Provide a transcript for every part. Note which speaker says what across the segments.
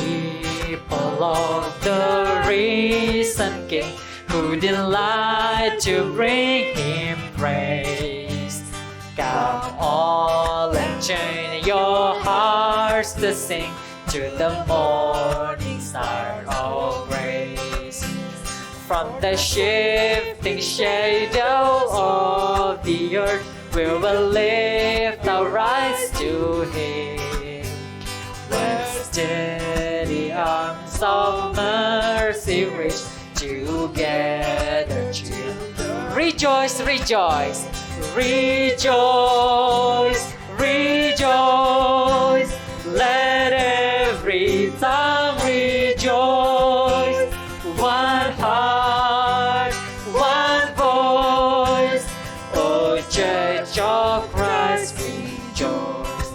Speaker 1: people of the risen King, who delight to bring Him praise. Come all and join your hearts to sing to the morning star of grace. From the shifting shadow of the earth, we will lift our eyes to Him. Where steady arms of mercy reach, together children. Rejoice, rejoice, rejoice, rejoice. Let every tongue rejoice. One heart, one voice. O Church of Christ, rejoice.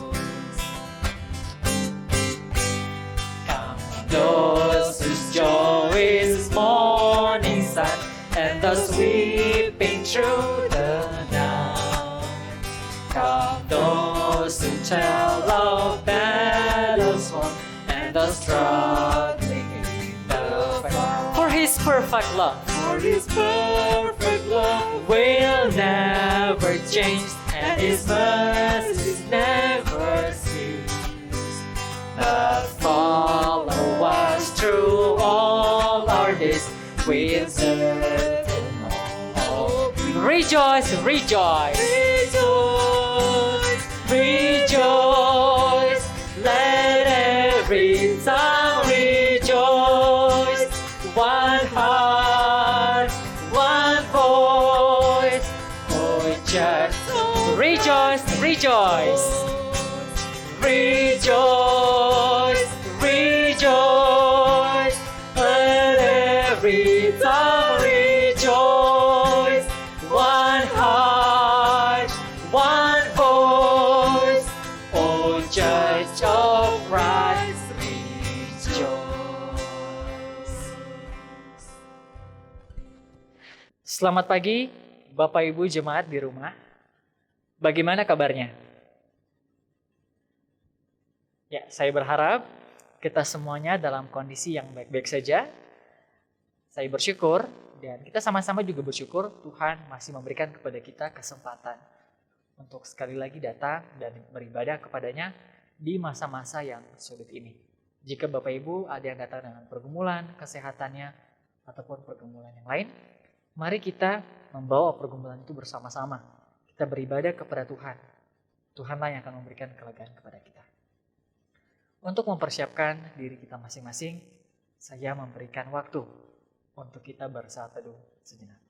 Speaker 1: Come those whose joy is morning sun, and thus weeping through the night. Come those who tell of battles won, and the struggling in the fight. For His perfect love,
Speaker 2: For His perfect love
Speaker 1: will never change, and His mercies never cease. That follow us through all our days, with certain hope. Rejoice, rejoice,
Speaker 2: rejoice,
Speaker 1: rejoice. Let every tongue rejoice. One heart, one voice. Oh, church, rejoice, rejoice, rejoice, rejoice. Let every tongue rejoice. One heart, one voice. Oh, Church of Christ, rejoice. Selamat pagi, Bapak Ibu jemaat di rumah. Bagaimana kabarnya? Ya, saya berharap kita semuanya dalam kondisi yang baik-baik saja. Saya bersyukur dan kita sama-sama juga bersyukur Tuhan masih memberikan kepada kita kesempatan untuk sekali lagi datang dan beribadah kepadanya di masa-masa yang sulit ini. Jika Bapak Ibu ada yang datang dengan pergumulan, kesehatannya, ataupun pergumulan yang lain, mari kita membawa pergumulan itu bersama-sama. Kita beribadah kepada Tuhan. Tuhanlah yang akan memberikan kelegaan kepada kita. Untuk mempersiapkan diri kita masing-masing, saya memberikan waktu untuk kita bersaat teduh sejenak.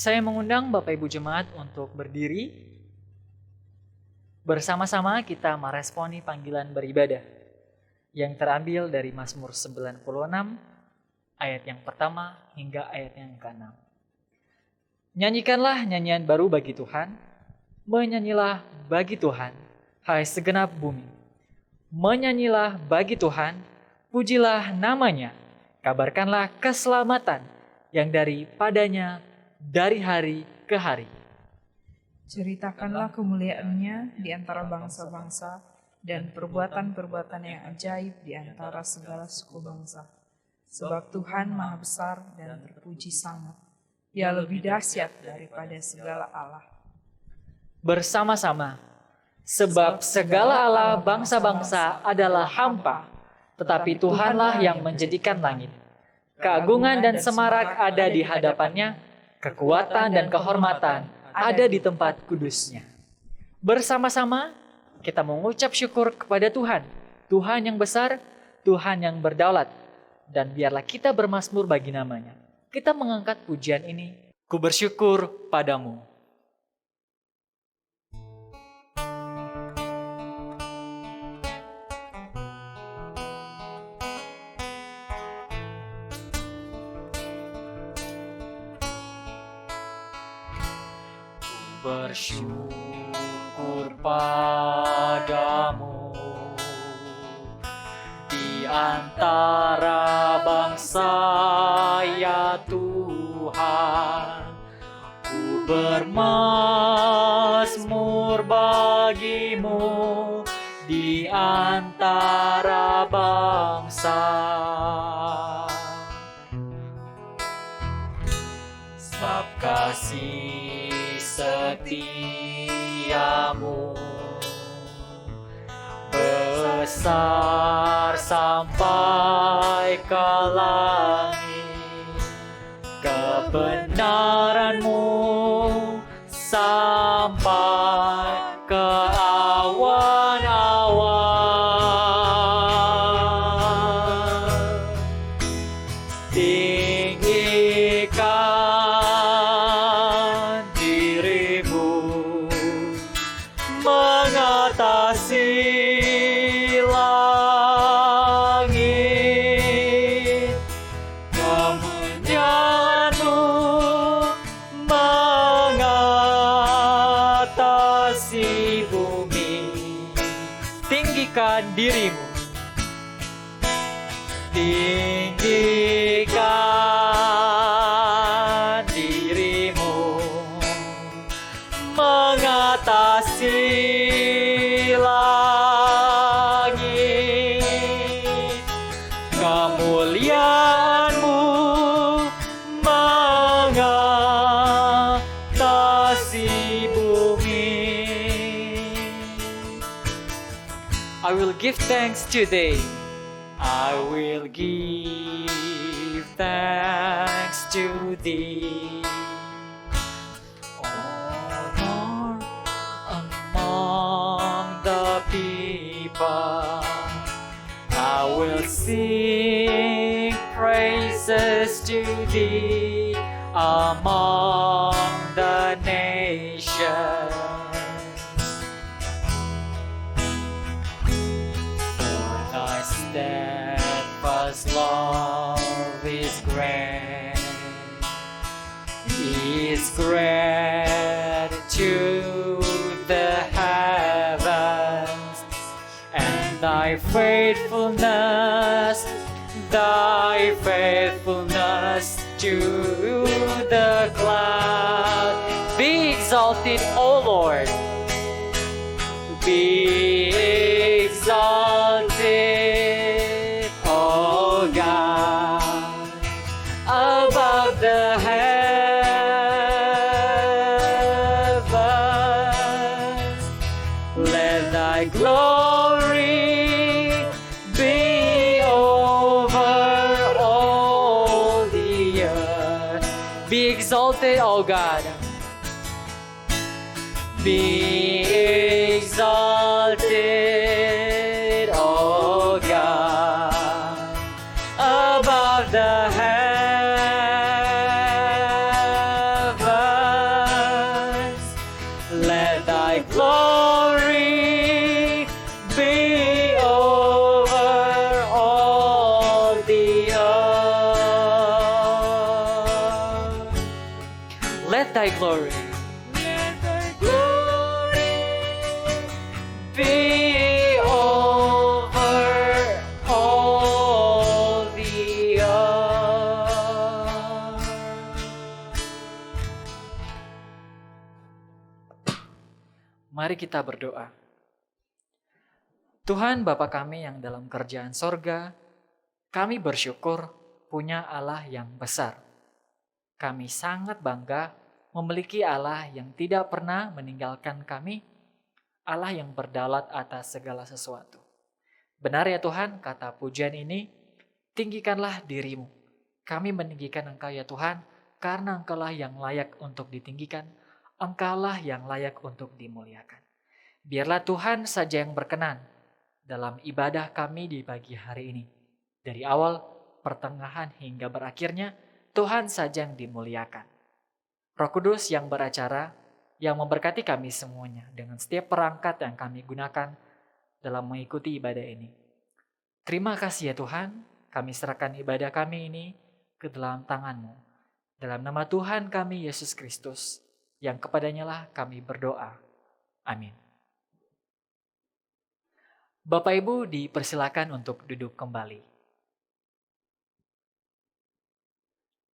Speaker 1: Saya mengundang Bapak Ibu Jemaat untuk berdiri. Bersama-sama kita meresponi panggilan beribadah yang terambil dari Mazmur 96 ayat yang pertama hingga ayat yang ke-6. Nyanyikanlah nyanyian baru bagi Tuhan, menyanyilah bagi Tuhan, hai segenap bumi. Menyanyilah bagi Tuhan, pujilah namanya, kabarkanlah keselamatan yang daripadanya dari hari ke hari.
Speaker 2: Ceritakanlah kemuliaannya di antara bangsa-bangsa dan perbuatan-perbuatan yang ajaib di antara segala suku bangsa. Sebab Tuhan Maha Besar dan terpuji sangat. Ia lebih dahsyat daripada segala Allah.
Speaker 1: Bersama-sama, sebab segala Allah bangsa-bangsa adalah hampa, tetapi Tuhanlah yang menjadikan langit. Keagungan dan semarak ada di hadapannya, kekuatan dan kehormatan ada di tempat kudusnya. Bersama-sama kita mengucap syukur kepada Tuhan, Tuhan yang besar, Tuhan yang berdaulat, dan biarlah kita bermazmur bagi namanya. Kita mengangkat pujian ini, ku bersyukur padamu. bersyukur padamu. Di antara bangsa ya Tuhan, ku bermazmur bagimu di antara bangsa. Sebab kasih setiamu besar sampai ke langit, kebenaranmu sampai ke awan-awan. Tinggikan dirimu mengatasi langit, kemuliaan-Mu mengatasi bumi. Tinggikan dirimu, tinggikan dirimu mengatasi langit, kemuliaan-Mu mengatasi bumi. I will give thanks today. I will give thanks to Thee. Honor among the people. I will sing praises to Thee among the nations. Thy steadfast love is great to the heavens, and thy faithfulness to the cloud. Be exalted, O Lord. Be exalted, O God, above the heavens. Let thy glory be over all the earth. Be exalted, O God. Be exalted, O God, above the heavens. Let thy glory be over all the earth. Let thy glory be over all the earth. Mari kita berdoa. Tuhan Bapa kami yang dalam kerajaan sorga, kami bersyukur punya Allah yang besar. Kami sangat bangga memiliki Allah yang tidak pernah meninggalkan kami, Allah yang berdaulat atas segala sesuatu. Benar ya Tuhan, kata pujian ini, tinggikanlah dirimu. Kami meninggikan Engkau ya Tuhan, karena Engkaulah yang layak untuk ditinggikan, Engkaulah yang layak untuk dimuliakan. Biarlah Tuhan saja yang berkenan dalam ibadah kami di pagi hari ini. Dari awal, pertengahan hingga berakhirnya, Tuhan saja yang dimuliakan. Roh Kudus yang beracara, yang memberkati kami semuanya dengan setiap perangkat yang kami gunakan dalam mengikuti ibadah ini. Terima kasih ya Tuhan, kami serahkan ibadah kami ini ke dalam tangan-Mu. Dalam nama Tuhan kami, Yesus Kristus, yang kepadanya lah kami berdoa. Amin. Bapak Ibu dipersilakan untuk duduk kembali.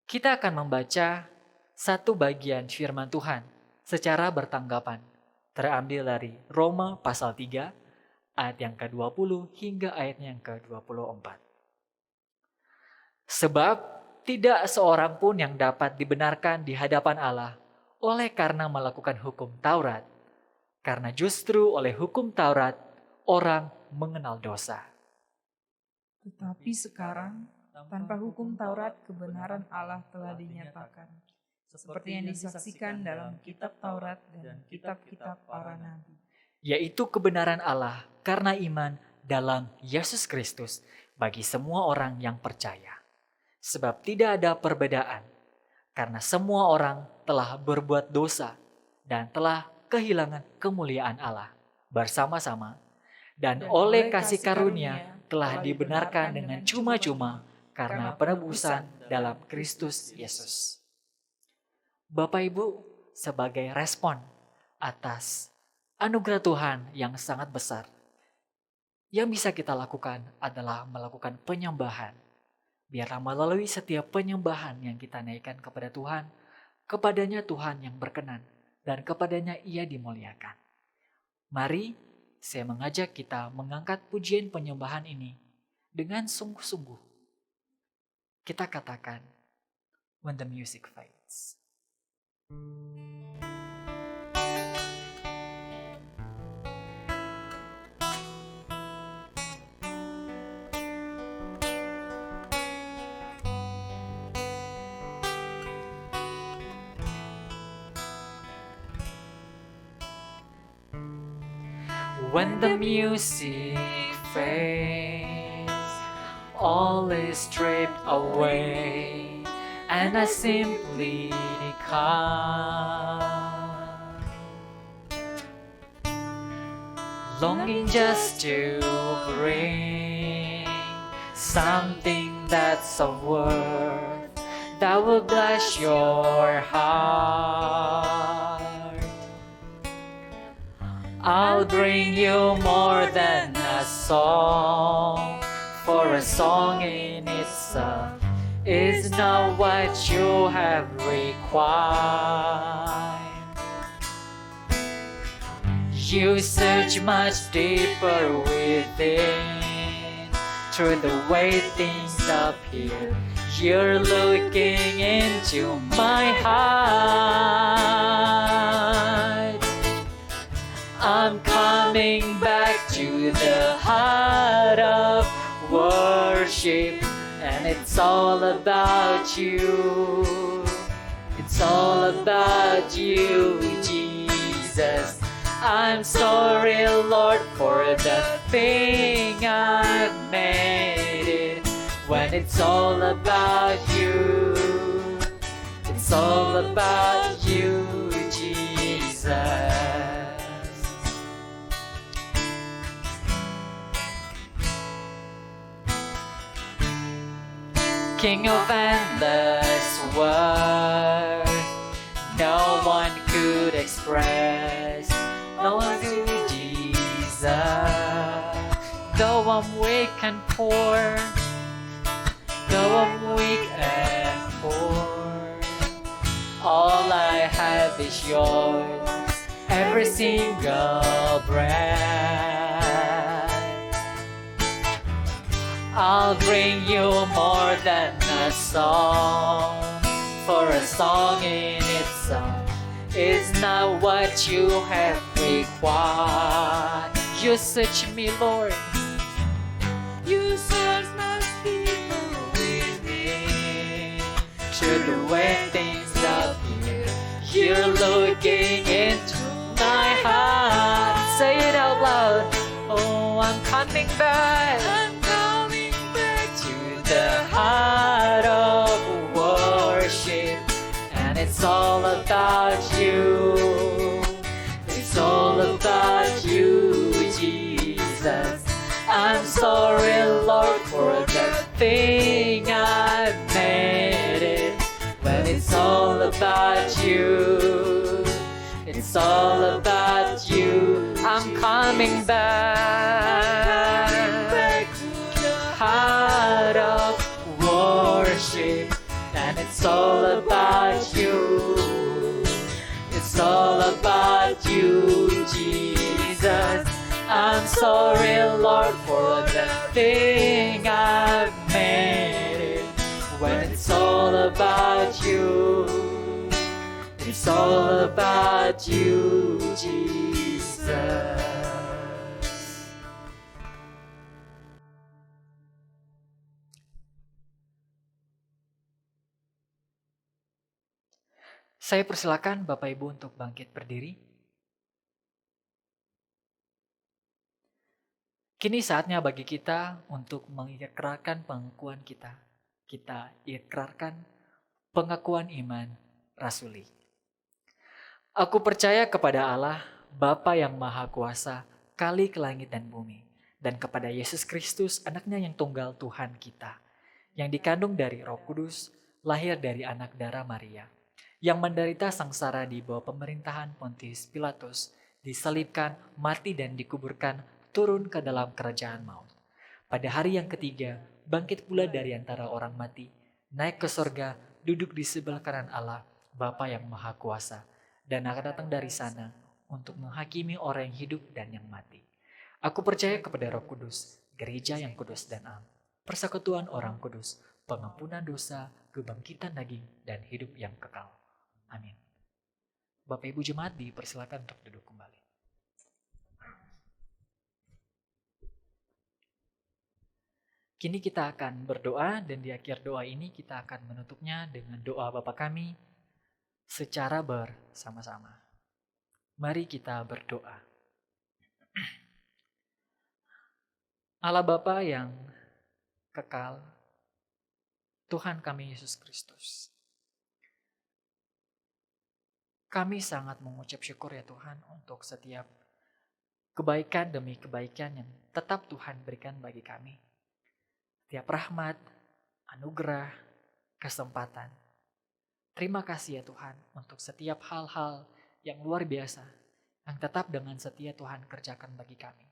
Speaker 1: Kita akan membaca satu bagian firman Tuhan secara bertanggapan, terambil dari Roma pasal 3, ayat yang ke-20 hingga ayat yang ke-24. Sebab tidak seorang pun yang dapat dibenarkan di hadapan Allah oleh karena melakukan hukum Taurat, karena justru oleh hukum Taurat orang mengenal dosa.
Speaker 2: Tetapi sekarang, tanpa hukum Taurat, kebenaran Allah telah dinyatakan, seperti yang disaksikan dalam kitab Taurat dan kitab-kitab para nabi.
Speaker 1: Yaitu kebenaran Allah karena iman dalam Yesus Kristus bagi semua orang yang percaya. Sebab tidak ada perbedaan, karena semua orang telah berbuat dosa dan telah kehilangan kemuliaan Allah bersama-sama, dan oleh kasih karunia telah dibenarkan dengan cuma-cuma karena penebusan dalam Kristus Yesus. Bapak Ibu, sebagai respon atas anugerah Tuhan yang sangat besar, yang bisa kita lakukan adalah melakukan penyembahan. Biarlah melalui setiap penyembahan yang kita naikkan kepada Tuhan, kepadanya Tuhan yang berkenan, dan kepadanya Ia dimuliakan. Mari saya mengajak kita mengangkat pujian penyembahan ini dengan sungguh-sungguh. Kita katakan, when the music fades. When the music fades, all is stripped away, and I simply come, longing just to bring something that's of worth that will bless your heart. I'll bring you more than a song, for a song in itself is not what you have required. You search much deeper within, through the way things appear. You're looking into my heart. I'm coming back to the heart of worship, and it's all about you. It's all about you, Jesus. I'm sorry, Lord, for the thing I've made it. When it's all about you, it's all about you, Jesus. King of endless worth, no one could express, no one could deserve. Though I'm weak and poor, though I'm weak and poor, all I have is yours, every single breath. I'll bring you more than a song, for a song in itself is not what you have required. You search me, Lord. You search my people within, through the way things appear. You're looking into my heart. Say it out loud. Oh, I'm coming back. I'm coming back to the heart of worship, and it's all about you. It's all about you, Jesus. I'm sorry, Lord, for the thing I've made it. When it's all about you, all about you. I'm coming back. Heart of worship, and it's all about you. It's all about you, Jesus. I'm sorry, Lord, for the thing I've made it. When it's all about you, it's all about you, Jesus. Saya persilakan Bapak Ibu untuk bangkit berdiri. Kini saatnya bagi kita untuk mengikrarkan pengakuan kita. Kita ikrarkan pengakuan iman rasuli. Aku percaya kepada Allah, Bapa yang Maha Kuasa, kali ke langit dan bumi, dan kepada Yesus Kristus, anaknya yang tunggal Tuhan kita, yang dikandung dari Roh Kudus, lahir dari anak darah Maria, yang menderita sengsara di bawah pemerintahan Pontius Pilatus, disalibkan, mati dan dikuburkan, turun ke dalam kerajaan maut. Pada hari yang ketiga, bangkit pula dari antara orang mati, naik ke sorga, duduk di sebelah kanan Allah, Bapa yang Maha Kuasa, dan akan datang dari sana untuk menghakimi orang yang hidup dan yang mati. Aku percaya kepada Roh Kudus, gereja yang kudus dan am, persekutuan orang kudus, pengampunan dosa, kebangkitan daging, dan hidup yang kekal. Amin. Bapak Ibu Jemaat dipersilakan untuk duduk kembali. Kini kita akan berdoa, dan di akhir doa ini kita akan menutupnya dengan doa Bapa kami secara bersama-sama. Mari kita berdoa. Allah Bapa yang kekal, Tuhan kami Yesus Kristus, kami sangat mengucap syukur ya Tuhan untuk setiap kebaikan demi kebaikan yang tetap Tuhan berikan bagi kami. Setiap rahmat, anugerah, kesempatan. Terima kasih ya Tuhan untuk setiap hal-hal yang luar biasa yang tetap dengan setia Tuhan kerjakan bagi kami.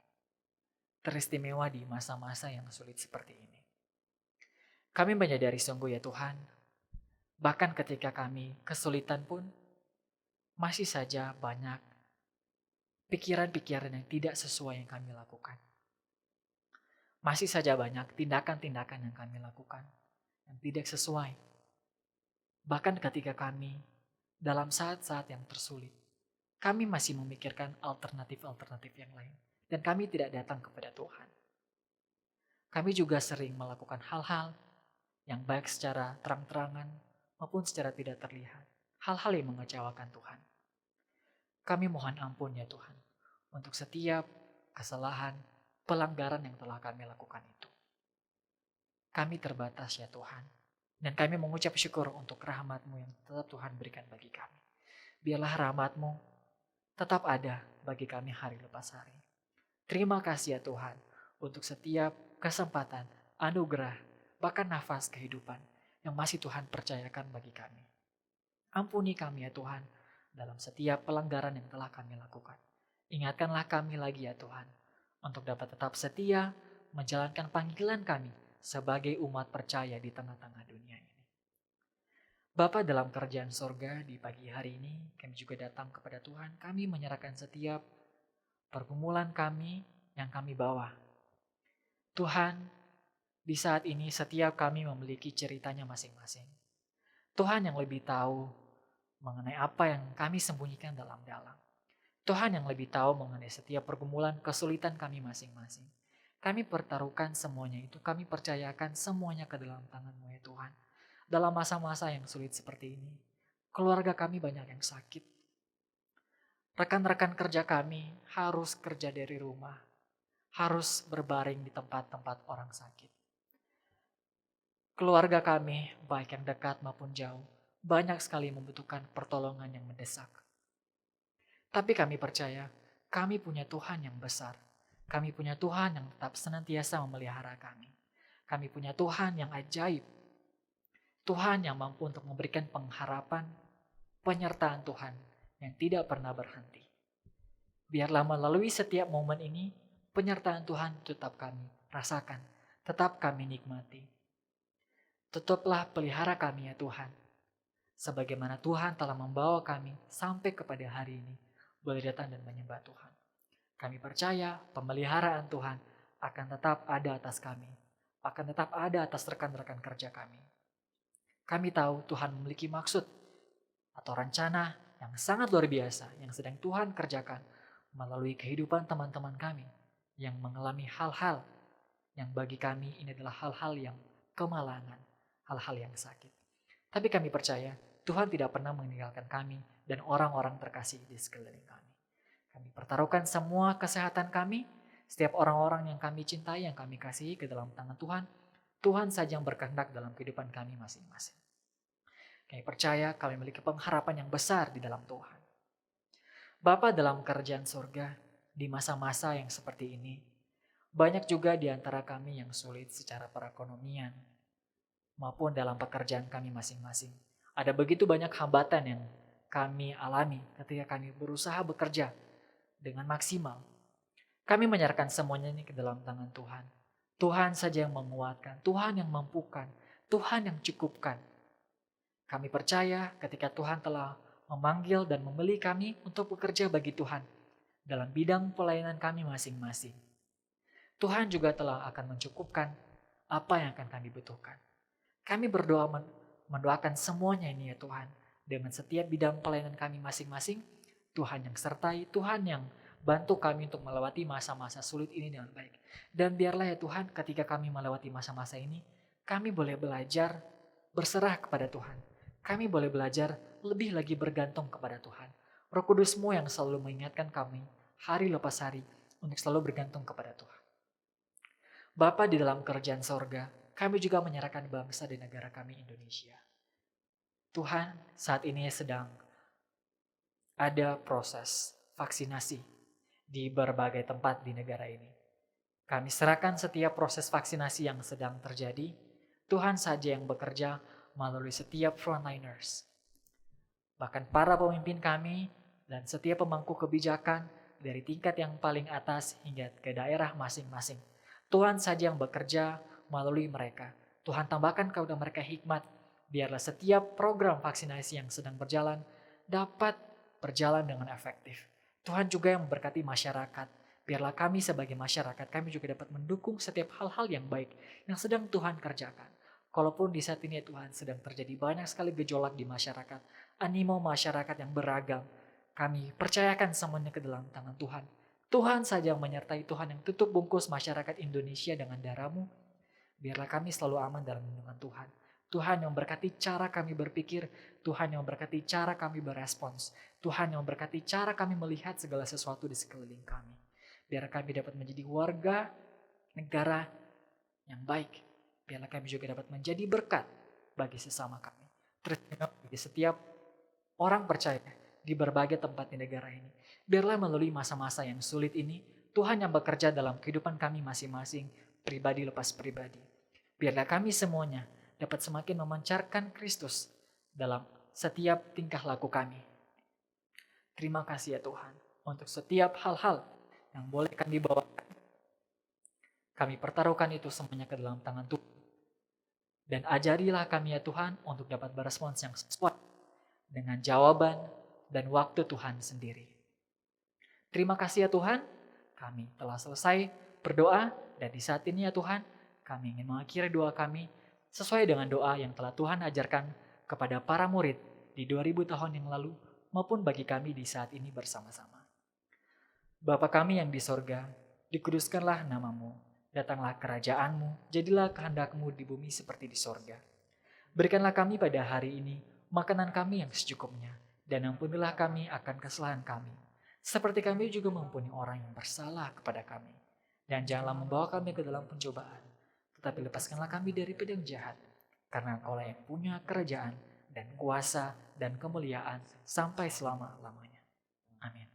Speaker 1: Teristimewa di masa-masa yang sulit seperti ini. Kami menyadari sungguh ya Tuhan, bahkan ketika kami kesulitan pun, masih saja banyak pikiran-pikiran yang tidak sesuai yang kami lakukan. Masih saja banyak tindakan-tindakan yang kami lakukan yang tidak sesuai. Bahkan ketika kami dalam saat-saat yang tersulit, kami masih memikirkan alternatif-alternatif yang lain. Dan kami tidak datang kepada Tuhan. Kami juga sering melakukan hal-hal yang baik secara terang-terangan maupun secara tidak terlihat. Hal-hal yang mengecewakan Tuhan. Kami mohon ampun ya Tuhan untuk setiap kesalahan, pelanggaran yang telah kami lakukan itu. Kami terbatas ya Tuhan. Dan kami mengucap syukur untuk rahmat-Mu yang tetap Tuhan berikan bagi kami. Biarlah rahmat-Mu tetap ada bagi kami hari lepas hari. Terima kasih ya Tuhan untuk setiap kesempatan, anugerah, bahkan nafas kehidupan yang masih Tuhan percayakan bagi kami. Ampuni kami ya Tuhan dalam setiap pelanggaran yang telah kami lakukan. Ingatkanlah kami lagi ya Tuhan untuk dapat tetap setia menjalankan panggilan kami sebagai umat percaya di tengah-tengah dunia ini. Bapa dalam kerajaan sorga di pagi hari ini, kami juga datang kepada Tuhan. Kami menyerahkan setiap pergumulan kami yang kami bawa. Tuhan, di saat ini setiap kami memiliki ceritanya masing-masing. Tuhan yang lebih tahu mengenai apa yang kami sembunyikan dalam-dalam. Tuhan yang lebih tahu mengenai setiap pergumulan, kesulitan kami masing-masing. Kami pertaruhkan semuanya itu, kami percayakan semuanya ke dalam tangan-Mu ya Tuhan. Dalam masa-masa yang sulit seperti ini, keluarga kami banyak yang sakit. Rekan-rekan kerja kami harus kerja dari rumah, harus berbaring di tempat-tempat orang sakit. Keluarga kami, baik yang dekat maupun jauh, banyak sekali membutuhkan pertolongan yang mendesak. Tapi kami percaya, kami punya Tuhan yang besar. Kami punya Tuhan yang tetap senantiasa memelihara kami. Kami punya Tuhan yang ajaib. Tuhan yang mampu untuk memberikan pengharapan, penyertaan Tuhan yang tidak pernah berhenti. Biarlah melalui setiap momen ini, penyertaan Tuhan tetap kami rasakan, tetap kami nikmati. Tetaplah pelihara kami ya Tuhan, sebagaimana Tuhan telah membawa kami sampai kepada hari ini, boleh datang dan menyembah Tuhan. Kami percaya pemeliharaan Tuhan akan tetap ada atas kami, akan tetap ada atas rekan-rekan kerja kami. Kami tahu Tuhan memiliki maksud atau rencana yang sangat luar biasa yang sedang Tuhan kerjakan melalui kehidupan teman-teman kami yang mengalami hal-hal yang bagi kami ini adalah hal-hal yang kemalangan, hal-hal yang sakit. Tapi kami percaya Tuhan tidak pernah meninggalkan kami dan orang-orang terkasih di sekeliling kami. Kami pertaruhkan semua kesehatan kami, setiap orang-orang yang kami cintai, yang kami kasihi ke dalam tangan Tuhan. Tuhan saja yang berkehendak dalam kehidupan kami masing-masing. Kami percaya kami memiliki pengharapan yang besar di dalam Tuhan. Bapa dalam kerajaan surga, di masa-masa yang seperti ini, banyak juga di antara kami yang sulit secara perekonomian maupun dalam pekerjaan kami masing-masing. Ada begitu banyak hambatan yang kami alami ketika kami berusaha bekerja dengan maksimal. Kami menyerahkan semuanya ini ke dalam tangan Tuhan. Tuhan saja yang menguatkan, Tuhan yang mampukan, Tuhan yang cukupkan. Kami percaya ketika Tuhan telah memanggil dan memilih kami untuk bekerja bagi Tuhan dalam bidang pelayanan kami masing-masing. Tuhan juga telah akan mencukupkan apa yang akan kami butuhkan. Kami berdoa mendoakan semuanya ini ya Tuhan. Dengan setiap bidang pelayanan kami masing-masing, Tuhan yang sertai, Tuhan yang bantu kami untuk melewati masa-masa sulit ini dengan baik. Dan biarlah ya Tuhan ketika kami melewati masa-masa ini, kami boleh belajar berserah kepada Tuhan. Kami boleh belajar lebih lagi bergantung kepada Tuhan. Roh Kudus-Mu yang selalu mengingatkan kami hari lepas hari untuk selalu bergantung kepada Tuhan. Bapa di dalam kerajaan sorga, kami juga menyerahkan bangsa dan negara kami Indonesia. Tuhan saat ini sedang ada proses vaksinasi di berbagai tempat di negara ini. Kami serahkan setiap proses vaksinasi yang sedang terjadi. Tuhan saja yang bekerja melalui setiap frontliners. Bahkan para pemimpin kami dan setiap pemangku kebijakan dari tingkat yang paling atas hingga ke daerah masing-masing. Tuhan saja yang bekerja melalui mereka. Tuhan tambahkan kepada mereka hikmat. Biarlah setiap program vaksinasi yang sedang berjalan dapat berjalan dengan efektif. Tuhan juga yang memberkati masyarakat. Biarlah kami sebagai masyarakat, kami juga dapat mendukung setiap hal-hal yang baik yang sedang Tuhan kerjakan. Kalaupun di saat ini Tuhan sedang terjadi banyak sekali gejolak di masyarakat, animo masyarakat yang beragam, kami percayakan semuanya ke dalam tangan Tuhan. Tuhan saja yang menyertai, Tuhan yang tutup bungkus masyarakat Indonesia dengan darah-Mu. Biarlah kami selalu aman dalam lindungan Tuhan. Tuhan yang memberkati cara kami berpikir, Tuhan yang memberkati cara kami berespons, Tuhan yang memberkati cara kami melihat segala sesuatu di sekeliling kami. Biar kami dapat menjadi warga negara yang baik. Biarlah kami juga dapat menjadi berkat bagi sesama kami. Terutama bagi setiap orang percaya di berbagai tempat di negara ini. Biarlah melalui masa-masa yang sulit ini, Tuhan yang bekerja dalam kehidupan kami masing-masing, pribadi lepas pribadi. Biarlah kami semuanya dapat semakin memancarkan Kristus dalam setiap tingkah laku kami. Terima kasih ya Tuhan untuk setiap hal-hal yang boleh kami bawakan. Kami pertaruhkan itu semuanya ke dalam tangan Tuhan. Dan ajarilah kami ya Tuhan untuk dapat berespons yang sesuai dengan jawaban dan waktu Tuhan sendiri. Terima kasih ya Tuhan, kami telah selesai berdoa dan di saat ini ya Tuhan, kami ingin mengakhiri doa kami sesuai dengan doa yang telah Tuhan ajarkan kepada para murid di 2000 tahun yang lalu maupun bagi kami di saat ini bersama-sama. Bapa kami yang di sorga, dikuduskanlah nama-Mu, datanglah kerajaan-Mu, jadilah kehendak-Mu di bumi seperti di sorga. Berikanlah kami pada hari ini makanan kami yang secukupnya, dan ampunilah kami akan kesalahan kami, seperti kami juga mengampuni orang yang bersalah kepada kami. Dan janganlah membawa kami ke dalam pencobaan, tetapi lepaskanlah kami dari pedang jahat, karena Engkaulah yang punya kerajaan dan kuasa dan kemuliaan sampai selama-lamanya. Amin.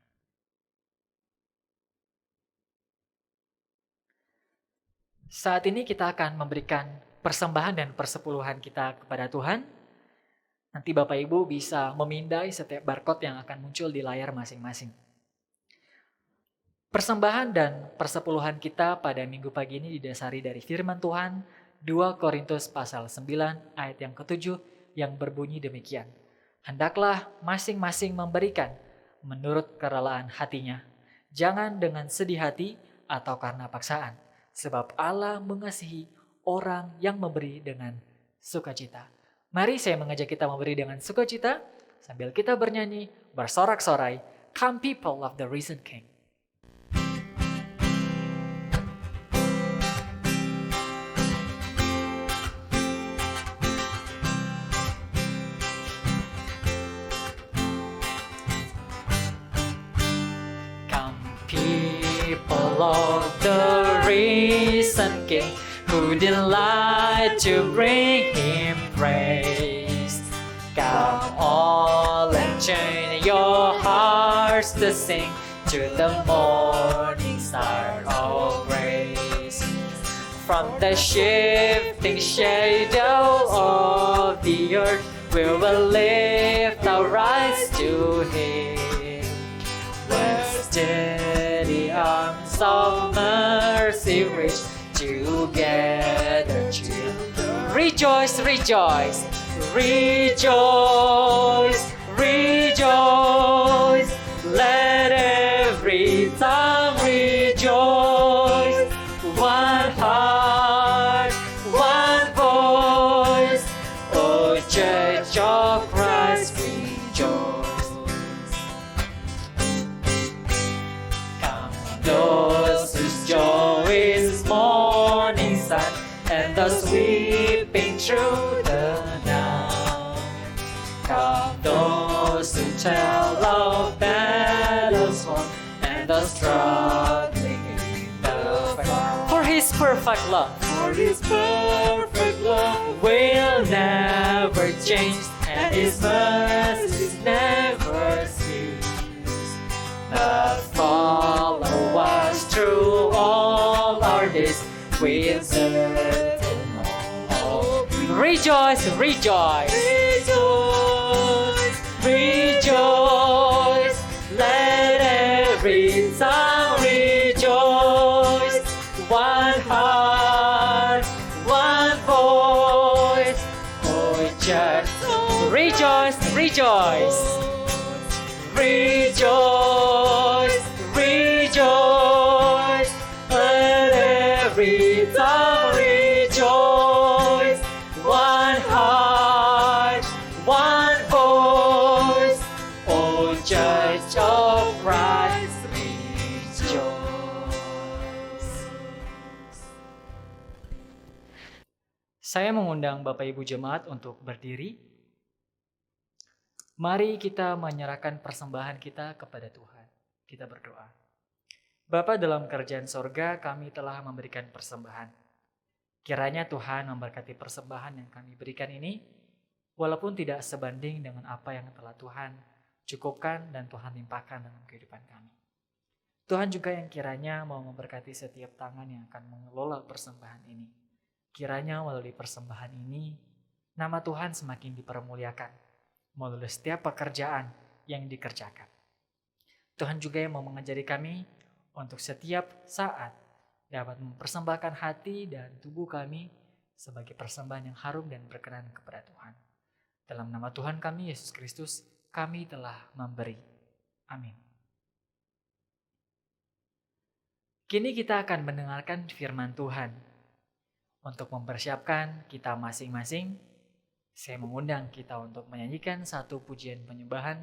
Speaker 1: Saat ini kita akan memberikan persembahan dan persepuluhan kita kepada Tuhan. Nanti Bapak Ibu bisa memindai setiap barcode yang akan muncul di layar masing-masing. Persembahan dan persepuluhan kita pada minggu pagi ini didasari dari firman Tuhan 2 Korintus pasal 9 ayat yang ke-7 yang berbunyi demikian. Hendaklah masing-masing memberikan menurut kerelaan hatinya, jangan dengan sedih hati atau karena paksaan, sebab Allah mengasihi orang yang memberi dengan sukacita. Mari saya mengajak kita memberi dengan sukacita sambil kita bernyanyi, bersorak-sorai, Come people of the risen King. People of the risen King, who delight to bring Him praise. Come all and join your hearts to sing to the morning star of grace. From the shifting shadow of the earth, we will lift our eyes to Him. Steady arms of mercy reach together, children. Rejoice, rejoice, rejoice, rejoice. Let every tongue rejoice. One heart, one voice. Oh, Church of Christ, rejoice. Those whose joy is morning sun, and thus weeping through the night. Come those who tell of battles won, and the struggling in the fight. For His perfect love, will never change, and His mercies never cease. That follow us through all our days with certain hope. Rejoice, rejoice, rejoice, rejoice. Let every tongue rejoice. One heart, one voice. Oh, church, rejoice, rejoice. Rejoice, rejoice, let every tongue rejoice. One heart, one voice, oh Church of Christ, rejoice. Saya mengundang Bapak Ibu Jemaat untuk berdiri. Mari kita menyerahkan persembahan kita kepada Tuhan. Kita berdoa. Bapa dalam kerajaan sorga, kami telah memberikan persembahan. Kiranya Tuhan memberkati persembahan yang kami berikan ini, walaupun tidak sebanding dengan apa yang telah Tuhan cukupkan dan Tuhan limpahkan dalam kehidupan kami. Tuhan juga yang kiranya mau memberkati setiap tangan yang akan mengelola persembahan ini. Kiranya melalui persembahan ini, nama Tuhan semakin dipermuliakan melalui setiap pekerjaan yang dikerjakan. Tuhan juga yang mau mengajari kami untuk setiap saat dapat mempersembahkan hati dan tubuh kami sebagai persembahan yang harum dan berkenan kepada Tuhan. Dalam nama Tuhan kami, Yesus Kristus, kami telah memberi. Amin. Kini kita akan mendengarkan firman Tuhan. Untuk mempersiapkan kita masing-masing, saya mengundang kita untuk menyanyikan satu pujian penyembahan,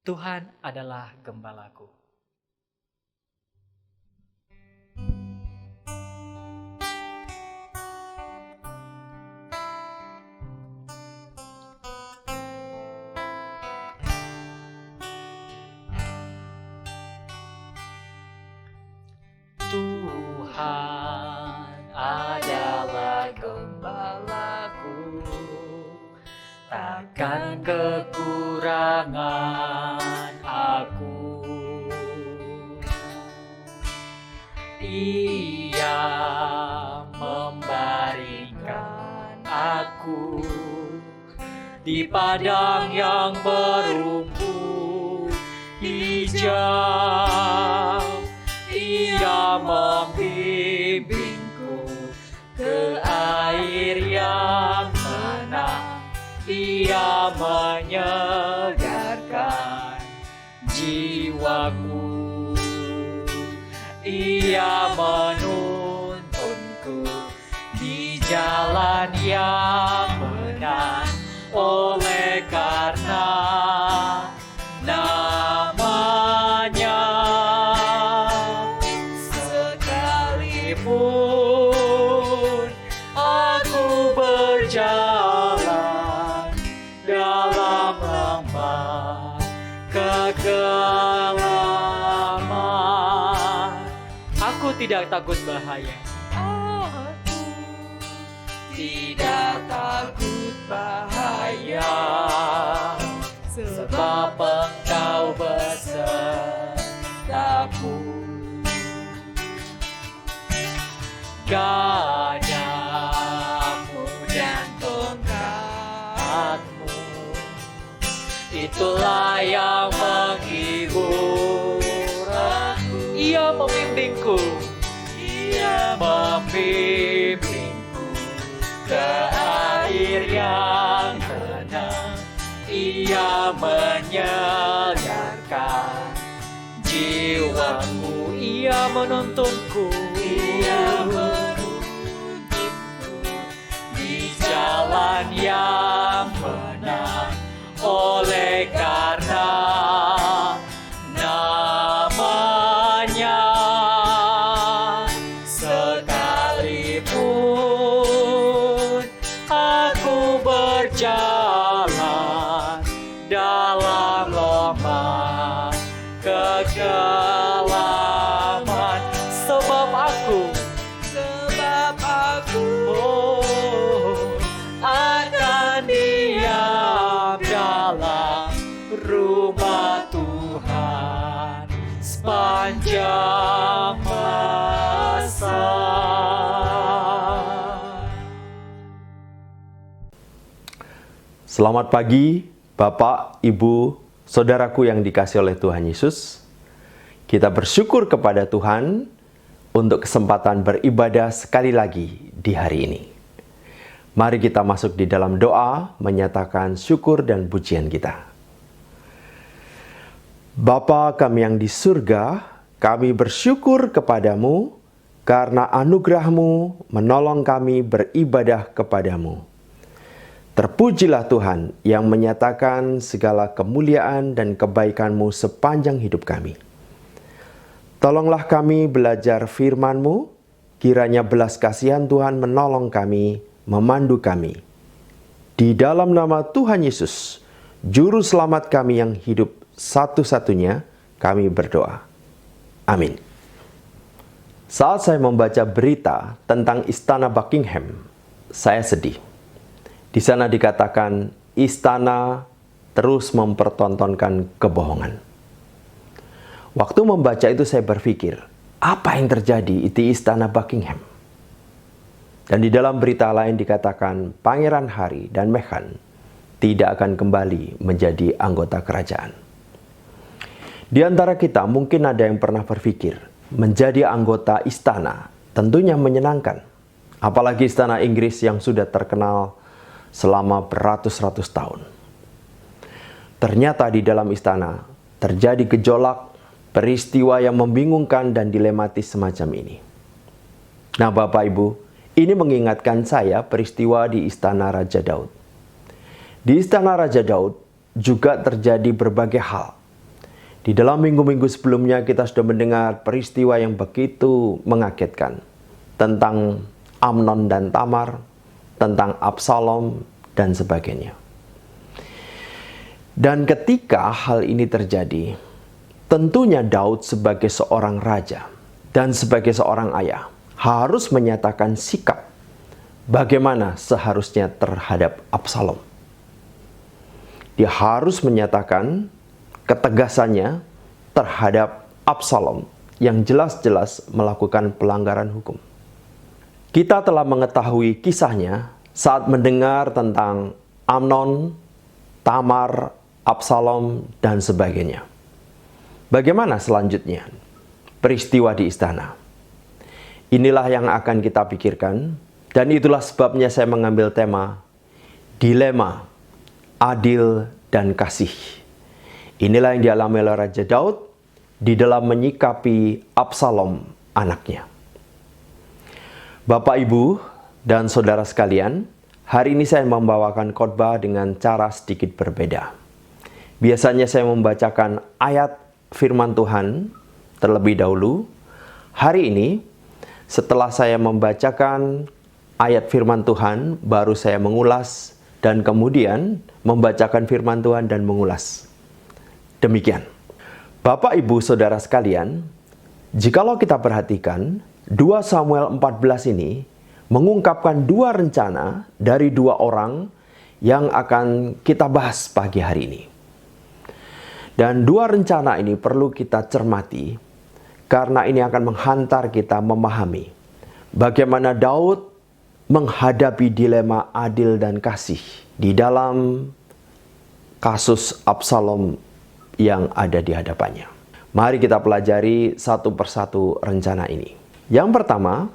Speaker 1: Tuhan adalah Gembalaku. Tuhan adalah Gembalaku, takkan kekurangan aku. Ia membaringkan aku di padang yang berumpu hijau. Ia membimbingku ke air yang tenang. Ia menyegarkan jiwaku. Ia menuntunku di jalan yang benar, oleh karena namanya. Sekalipun aku berjalan dalam lembah kegelapan, aku tidak takut bahaya. Aku tidak takut bahaya, sebab Engkau besertaku. Gadamu dan tongkatmu, itulah yang menghibur aku. Ia membimbingku, ia membimbingku ke air yang tenang. Ia menyegarkan jiwaku. Ia menuntunku, ia menuntunku di jalan yang benar, oleh karena namanya. Sekalipun aku berjalan dalam lembah kegelapan, sebab aku akan diam dalam rumah Tuhan sepanjang masa.
Speaker 3: Selamat pagi, Bapak, Ibu, Saudaraku yang dikasihi oleh Tuhan Yesus. Kita bersyukur kepada Tuhan untuk kesempatan beribadah sekali lagi di hari ini. Mari kita masuk di dalam doa, menyatakan syukur dan pujian kita. Bapa kami yang di surga, kami bersyukur kepadamu karena anugerah-Mu menolong kami beribadah kepadamu. Terpujilah Tuhan yang menyatakan segala kemuliaan dan kebaikan-Mu sepanjang hidup kami. Tolonglah kami belajar firman-Mu, kiranya belas kasihan Tuhan menolong kami, memandu kami. Di dalam nama Tuhan Yesus, Juru Selamat kami yang hidup satu-satunya, kami berdoa. Amin. Saat saya membaca berita tentang Istana Buckingham, saya sedih. Di sana dikatakan istana terus mempertontonkan kebohongan. Waktu membaca itu saya berpikir, apa yang terjadi di Istana Buckingham? Dan di dalam berita lain dikatakan Pangeran Harry dan Meghan tidak akan kembali menjadi anggota kerajaan. Di antara kita mungkin ada yang pernah berpikir, menjadi anggota istana tentunya menyenangkan. Apalagi istana Inggris yang sudah terkenal selama beratus-ratus tahun. Ternyata di dalam istana terjadi gejolak, peristiwa yang membingungkan dan dilematis semacam ini. Nah Bapak Ibu, ini mengingatkan saya peristiwa di Istana Raja Daud. Di Istana Raja Daud juga terjadi berbagai hal. Di dalam minggu-minggu sebelumnya kita sudah mendengar peristiwa yang begitu mengagetkan tentang Amnon dan Tamar, tentang Absalom, dan sebagainya. Dan ketika hal ini terjadi, tentunya Daud sebagai seorang raja dan sebagai seorang ayah harus menyatakan sikap bagaimana seharusnya terhadap Absalom. Dia harus menyatakan ketegasannya terhadap Absalom yang jelas-jelas melakukan pelanggaran hukum. Kita telah mengetahui kisahnya saat mendengar tentang Amnon Tamar, Absalom, dan sebagainya. Bagaimana selanjutnya peristiwa di istana? Inilah yang akan kita pikirkan, dan itulah sebabnya saya mengambil tema dilema, adil, dan kasih. Inilah yang dialami oleh Raja Daud di dalam menyikapi Absalom, anaknya. Bapak, Ibu, dan saudara sekalian, hari ini saya membawakan khotbah dengan cara sedikit berbeda. Biasanya saya membacakan ayat firman Tuhan terlebih dahulu. Hari ini, setelah saya membacakan ayat firman Tuhan, baru saya mengulas dan kemudian membacakan firman Tuhan dan mengulas. Demikian. Bapak, Ibu, saudara sekalian, jikalau kita perhatikan, 2 Samuel 14 ini mengungkapkan 2 rencana dari 2 orang yang akan kita bahas pagi hari ini. Dan 2 rencana ini perlu kita cermati, karena ini akan menghantar kita memahami bagaimana Daud menghadapi dilema adil dan kasih di dalam kasus Absalom yang ada di hadapannya. Mari kita pelajari satu persatu rencana ini. Yang pertama,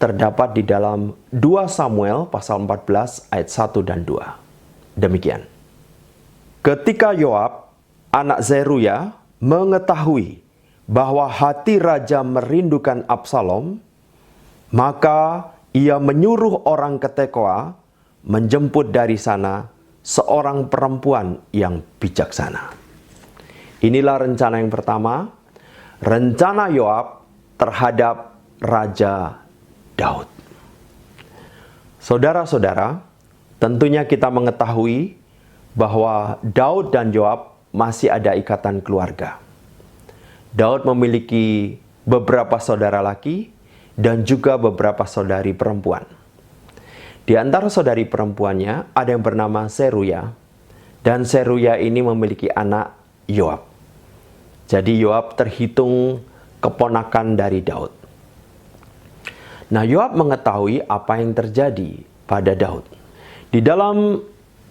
Speaker 3: terdapat di dalam 2 Samuel pasal 14 ayat 1 dan 2. Demikian. Ketika Yoab, anak Zeruya, mengetahui bahwa hati raja merindukan Absalom, maka ia menyuruh orang ke Tekoa menjemput dari sana seorang perempuan yang bijaksana. Inilah rencana yang pertama, rencana Yoab terhadap Raja Daud. Saudara-saudara, tentunya kita mengetahui bahwa Daud dan Yoab masih ada ikatan keluarga. Daud memiliki beberapa saudara laki dan juga beberapa saudari perempuan. Di antara saudari perempuannya ada yang bernama Seruya, dan Seruya ini memiliki anak Yoab. Jadi Yoab terhitung keponakan dari Daud. Nah, Yoab mengetahui apa yang terjadi pada Daud. Di dalam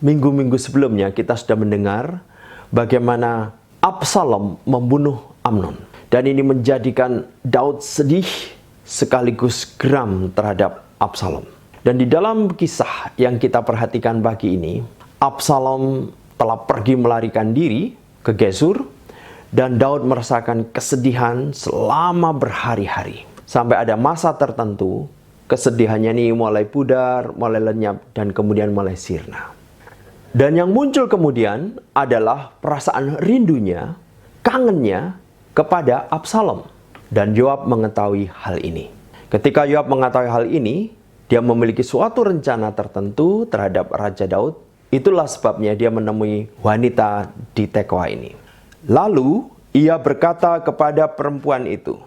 Speaker 3: minggu-minggu sebelumnya kita sudah mendengar bagaimana Absalom membunuh Amnon. Dan ini menjadikan Daud sedih sekaligus geram terhadap Absalom. Dan di dalam kisah yang kita perhatikan pagi ini, Absalom telah pergi melarikan diri ke Gesur, dan Daud merasakan kesedihan selama berhari-hari. Sampai ada masa tertentu, kesedihannya ini mulai pudar, mulai lenyap, dan kemudian mulai sirna. Dan yang muncul kemudian adalah perasaan rindunya, kangennya kepada Absalom. Dan Yoab mengetahui hal ini. Ketika Yoab mengetahui hal ini, dia memiliki suatu rencana tertentu terhadap Raja Daud. Itulah sebabnya dia menemui wanita di Tekoa ini. Lalu ia berkata kepada perempuan itu,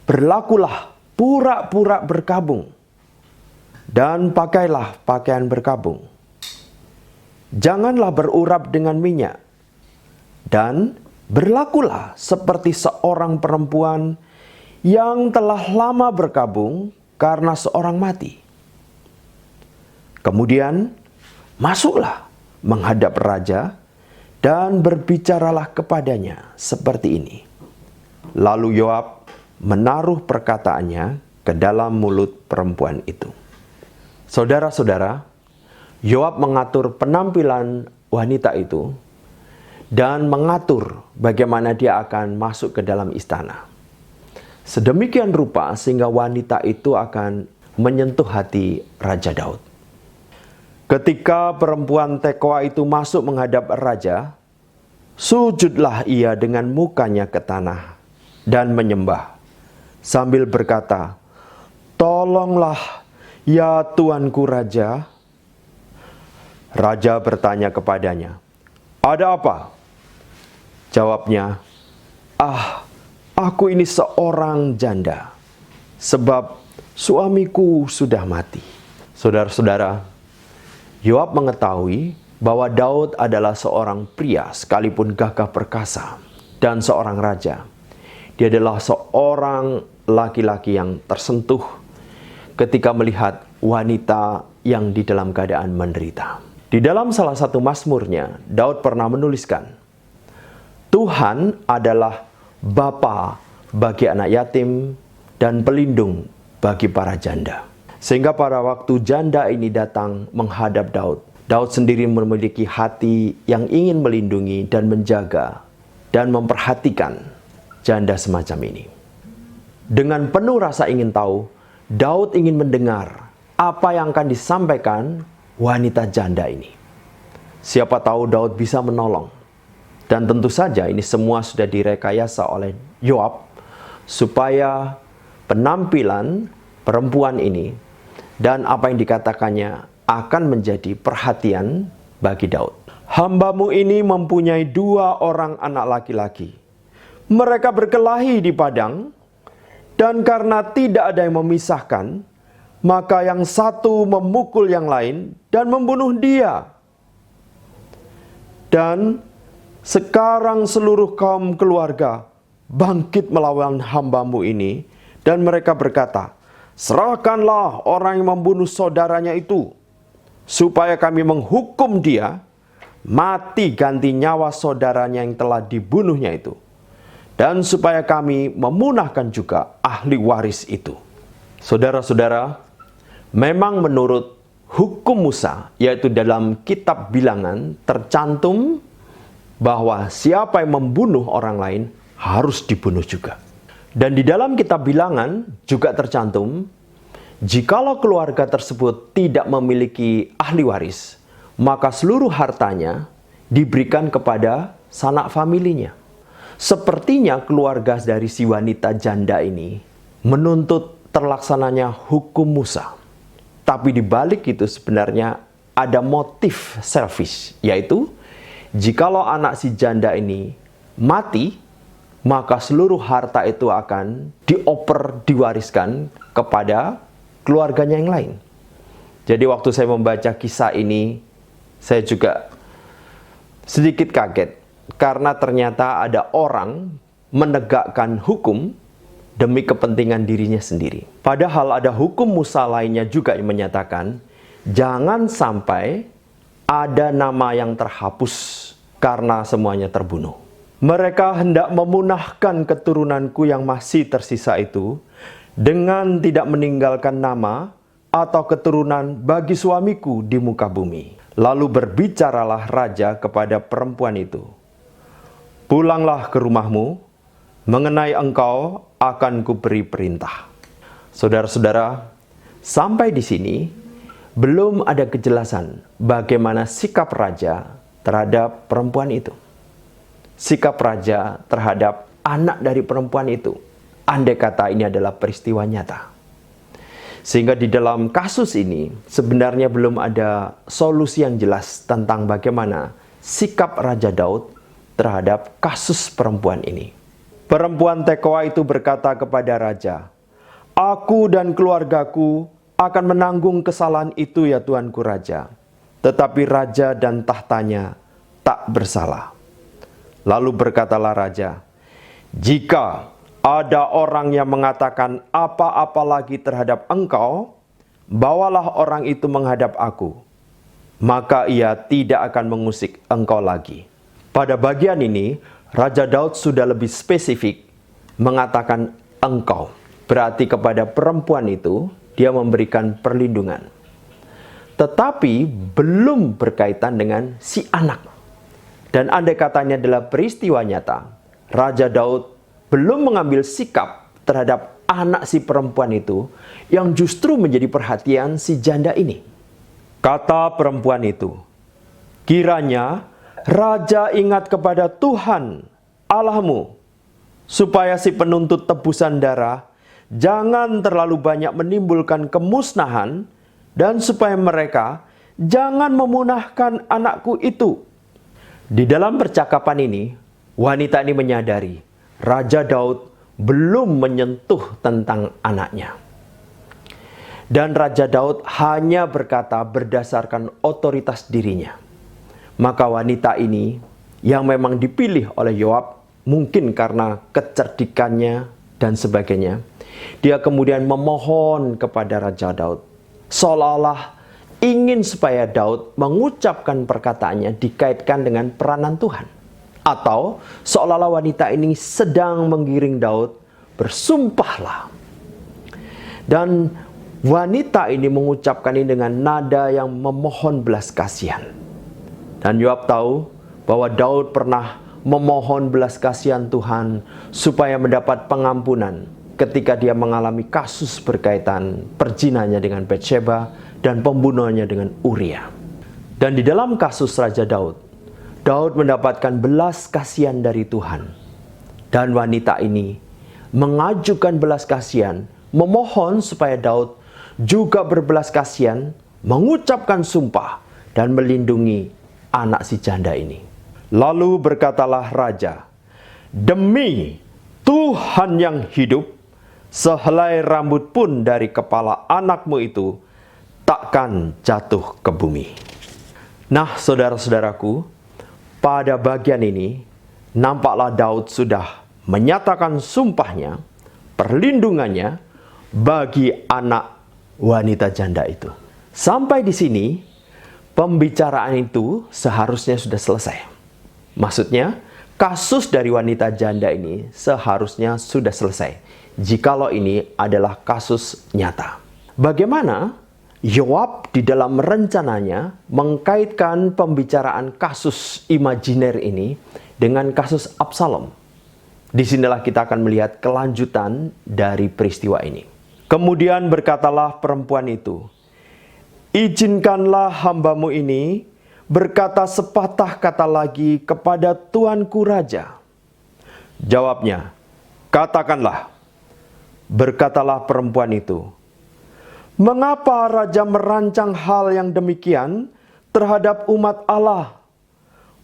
Speaker 3: "Berlakulah pura-pura berkabung, dan pakailah pakaian berkabung. Janganlah berurap dengan minyak, dan berlakulah seperti seorang perempuan yang telah lama berkabung karena seorang mati. Kemudian masuklah menghadap raja dan berbicaralah kepadanya seperti ini." Lalu Yoab menaruh perkataannya ke dalam mulut perempuan itu. Saudara-saudara, Yoab mengatur penampilan wanita itu dan mengatur bagaimana dia akan masuk ke dalam istana. Sedemikian rupa sehingga wanita itu akan menyentuh hati Raja Daud. Ketika perempuan Tekoa itu masuk menghadap raja, sujudlah ia dengan mukanya ke tanah dan menyembah, sambil berkata, "Tolonglah ya tuanku raja." Raja bertanya kepadanya, "Ada apa?" Jawabnya, "Aku ini seorang janda, sebab suamiku sudah mati." Saudara-saudara, Yoab mengetahui bahwa Daud adalah seorang pria sekalipun gagah perkasa dan seorang raja. Dia adalah seorang laki-laki yang tersentuh ketika melihat wanita yang di dalam keadaan menderita. Di dalam salah satu mazmurnya, Daud pernah menuliskan, Tuhan adalah Bapa bagi anak yatim dan pelindung bagi para janda. Sehingga pada waktu janda ini datang menghadap Daud, Daud sendiri memiliki hati yang ingin melindungi dan menjaga dan memperhatikan janda semacam ini. Dengan penuh rasa ingin tahu, Daud ingin mendengar apa yang akan disampaikan wanita janda ini. Siapa tahu Daud bisa menolong. Dan tentu saja ini semua sudah direkayasa oleh Yoab supaya penampilan perempuan ini dan apa yang dikatakannya akan menjadi perhatian bagi Daud. Hambamu ini mempunyai 2 orang anak laki-laki. Mereka berkelahi di padang, dan karena tidak ada yang memisahkan, maka yang satu memukul yang lain dan membunuh dia. Dan sekarang seluruh kaum keluarga bangkit melawan hambamu ini, dan mereka berkata, serahkanlah orang yang membunuh saudaranya itu, supaya kami menghukum dia mati ganti nyawa saudaranya yang telah dibunuhnya itu, dan supaya kami memunahkan juga ahli waris itu. Saudara-saudara, memang menurut hukum Musa, yaitu dalam kitab Bilangan, tercantum bahwa siapa yang membunuh orang lain harus dibunuh juga. Dan di dalam kitab Bilangan juga tercantum, jikalau keluarga tersebut tidak memiliki ahli waris, maka seluruh hartanya diberikan kepada sanak familinya. Sepertinya keluarga dari si wanita janda ini menuntut terlaksananya hukum Musa. Tapi di balik itu sebenarnya ada motif selfish, yaitu jikalau anak si janda ini mati, maka seluruh harta itu akan diwariskan kepada keluarganya yang lain. Jadi waktu saya membaca kisah ini, saya juga sedikit kaget. Karena ternyata ada orang menegakkan hukum demi kepentingan dirinya sendiri. Padahal ada hukum Musa lainnya juga yang menyatakan, jangan sampai ada nama yang terhapus karena semuanya terbunuh. Mereka hendak memunahkan keturunanku yang masih tersisa itu dengan tidak meninggalkan nama atau keturunan bagi suamiku di muka bumi. Lalu berbicaralah raja kepada perempuan itu, pulanglah ke rumahmu, mengenai engkau akan kuberi perintah. Saudara-saudara, sampai di sini belum ada kejelasan bagaimana sikap raja terhadap perempuan itu. Sikap raja terhadap anak dari perempuan itu, andai kata ini adalah peristiwa nyata. Sehingga di dalam kasus ini sebenarnya belum ada solusi yang jelas tentang bagaimana sikap Raja Daud terhadap kasus perempuan ini. Perempuan Tekoa itu berkata kepada raja, aku dan keluargaku akan menanggung kesalahan itu ya Tuanku Raja. Tetapi raja dan tahtanya tak bersalah. Lalu berkatalah raja, jika ada orang yang mengatakan apa-apa lagi terhadap engkau, bawalah orang itu menghadap aku, maka ia tidak akan mengusik engkau lagi. Pada bagian ini, Raja Daud sudah lebih spesifik mengatakan engkau. Berarti kepada perempuan itu, dia memberikan perlindungan. Tetapi belum berkaitan dengan si anak. Dan andai katanya adalah peristiwa nyata, Raja Daud belum mengambil sikap terhadap anak si perempuan itu yang justru menjadi perhatian si janda ini. Kata perempuan itu, kiranya raja ingat kepada Tuhan Allahmu, supaya si penuntut tebusan darah jangan terlalu banyak menimbulkan kemusnahan, dan supaya mereka jangan memunahkan anakku itu. Di dalam percakapan ini, wanita ini menyadari Raja Daud belum menyentuh tentang anaknya. Dan Raja Daud hanya berkata berdasarkan otoritas dirinya. Maka wanita ini yang memang dipilih oleh Yoab, mungkin karena kecerdikannya dan sebagainya, dia kemudian memohon kepada Raja Daud. Seolah-olah ingin supaya Daud mengucapkan perkataannya dikaitkan dengan peranan Tuhan. Atau seolah-olah wanita ini sedang menggiring Daud, bersumpahlah. Dan wanita ini mengucapkan ini dengan nada yang memohon belas kasihan. Dan Yoab tahu bahwa Daud pernah memohon belas kasihan Tuhan supaya mendapat pengampunan ketika dia mengalami kasus berkaitan perzinanya dengan Batsheba dan pembunuhannya dengan Uria. Dan di dalam kasus Raja Daud, Daud mendapatkan belas kasihan dari Tuhan. Dan wanita ini mengajukan belas kasihan, memohon supaya Daud juga berbelas kasihan, mengucapkan sumpah dan melindungi anak si janda ini. Lalu berkatalah raja, "Demi Tuhan yang hidup, sehelai rambut pun dari kepala anakmu itu takkan jatuh ke bumi." Nah, saudara-saudaraku, pada bagian ini nampaklah Daud sudah menyatakan sumpahnya, perlindungannya bagi anak wanita janda itu. Sampai di sini, pembicaraan itu seharusnya sudah selesai. Maksudnya, kasus dari wanita janda ini seharusnya sudah selesai, jikalau ini adalah kasus nyata. Bagaimana Yoab di dalam rencananya mengkaitkan pembicaraan kasus imajiner ini dengan kasus Absalom? Disinilah kita akan melihat kelanjutan dari peristiwa ini. Kemudian berkatalah perempuan itu, "Izinkanlah hambamu ini berkata sepatah kata lagi kepada tuanku raja." Jawabnya, "Katakanlah." Berkatalah perempuan itu, "Mengapa raja merancang hal yang demikian terhadap umat Allah?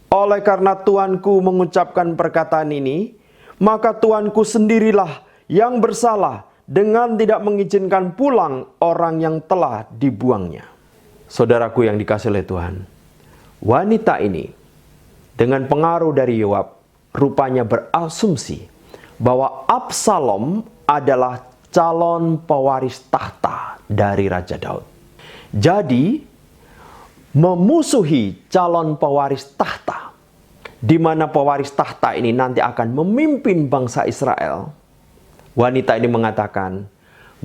Speaker 3: Oleh karena tuanku mengucapkan perkataan ini, maka tuanku sendirilah yang bersalah dengan tidak mengizinkan pulang orang yang telah dibuangnya." Saudaraku yang dikasihi oleh Tuhan, wanita ini dengan pengaruh dari Yoab rupanya berasumsi bahwa Absalom adalah calon pewaris tahta dari Raja Daud. Jadi, memusuhi calon pewaris tahta, di mana pewaris tahta ini nanti akan memimpin bangsa Israel. Wanita ini mengatakan,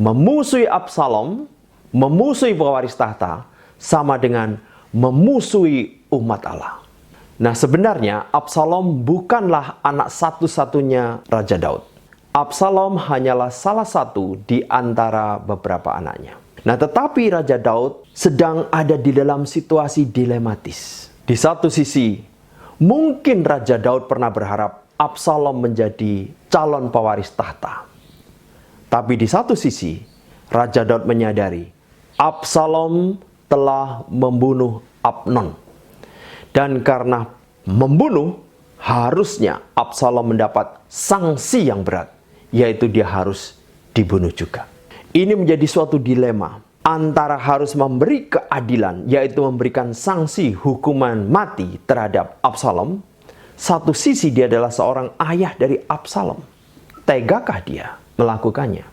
Speaker 3: memusuhi Absalom, memusuhi pewaris tahta, sama dengan memusuhi umat Allah. Nah, sebenarnya Absalom bukanlah anak satu-satunya Raja Daud. Absalom hanyalah salah satu di antara beberapa anaknya. Nah, tetapi Raja Daud sedang ada di dalam situasi dilematis. Di satu sisi, mungkin Raja Daud pernah berharap Absalom menjadi calon pewaris tahta. Tapi di satu sisi, Raja Daud menyadari Absalom telah membunuh Amnon. Dan karena membunuh, harusnya Absalom mendapat sanksi yang berat, yaitu dia harus dibunuh juga. Ini menjadi suatu dilema antara harus memberi keadilan, yaitu memberikan sanksi hukuman mati terhadap Absalom. Satu sisi dia adalah seorang ayah dari Absalom. Tegakah dia melakukannya?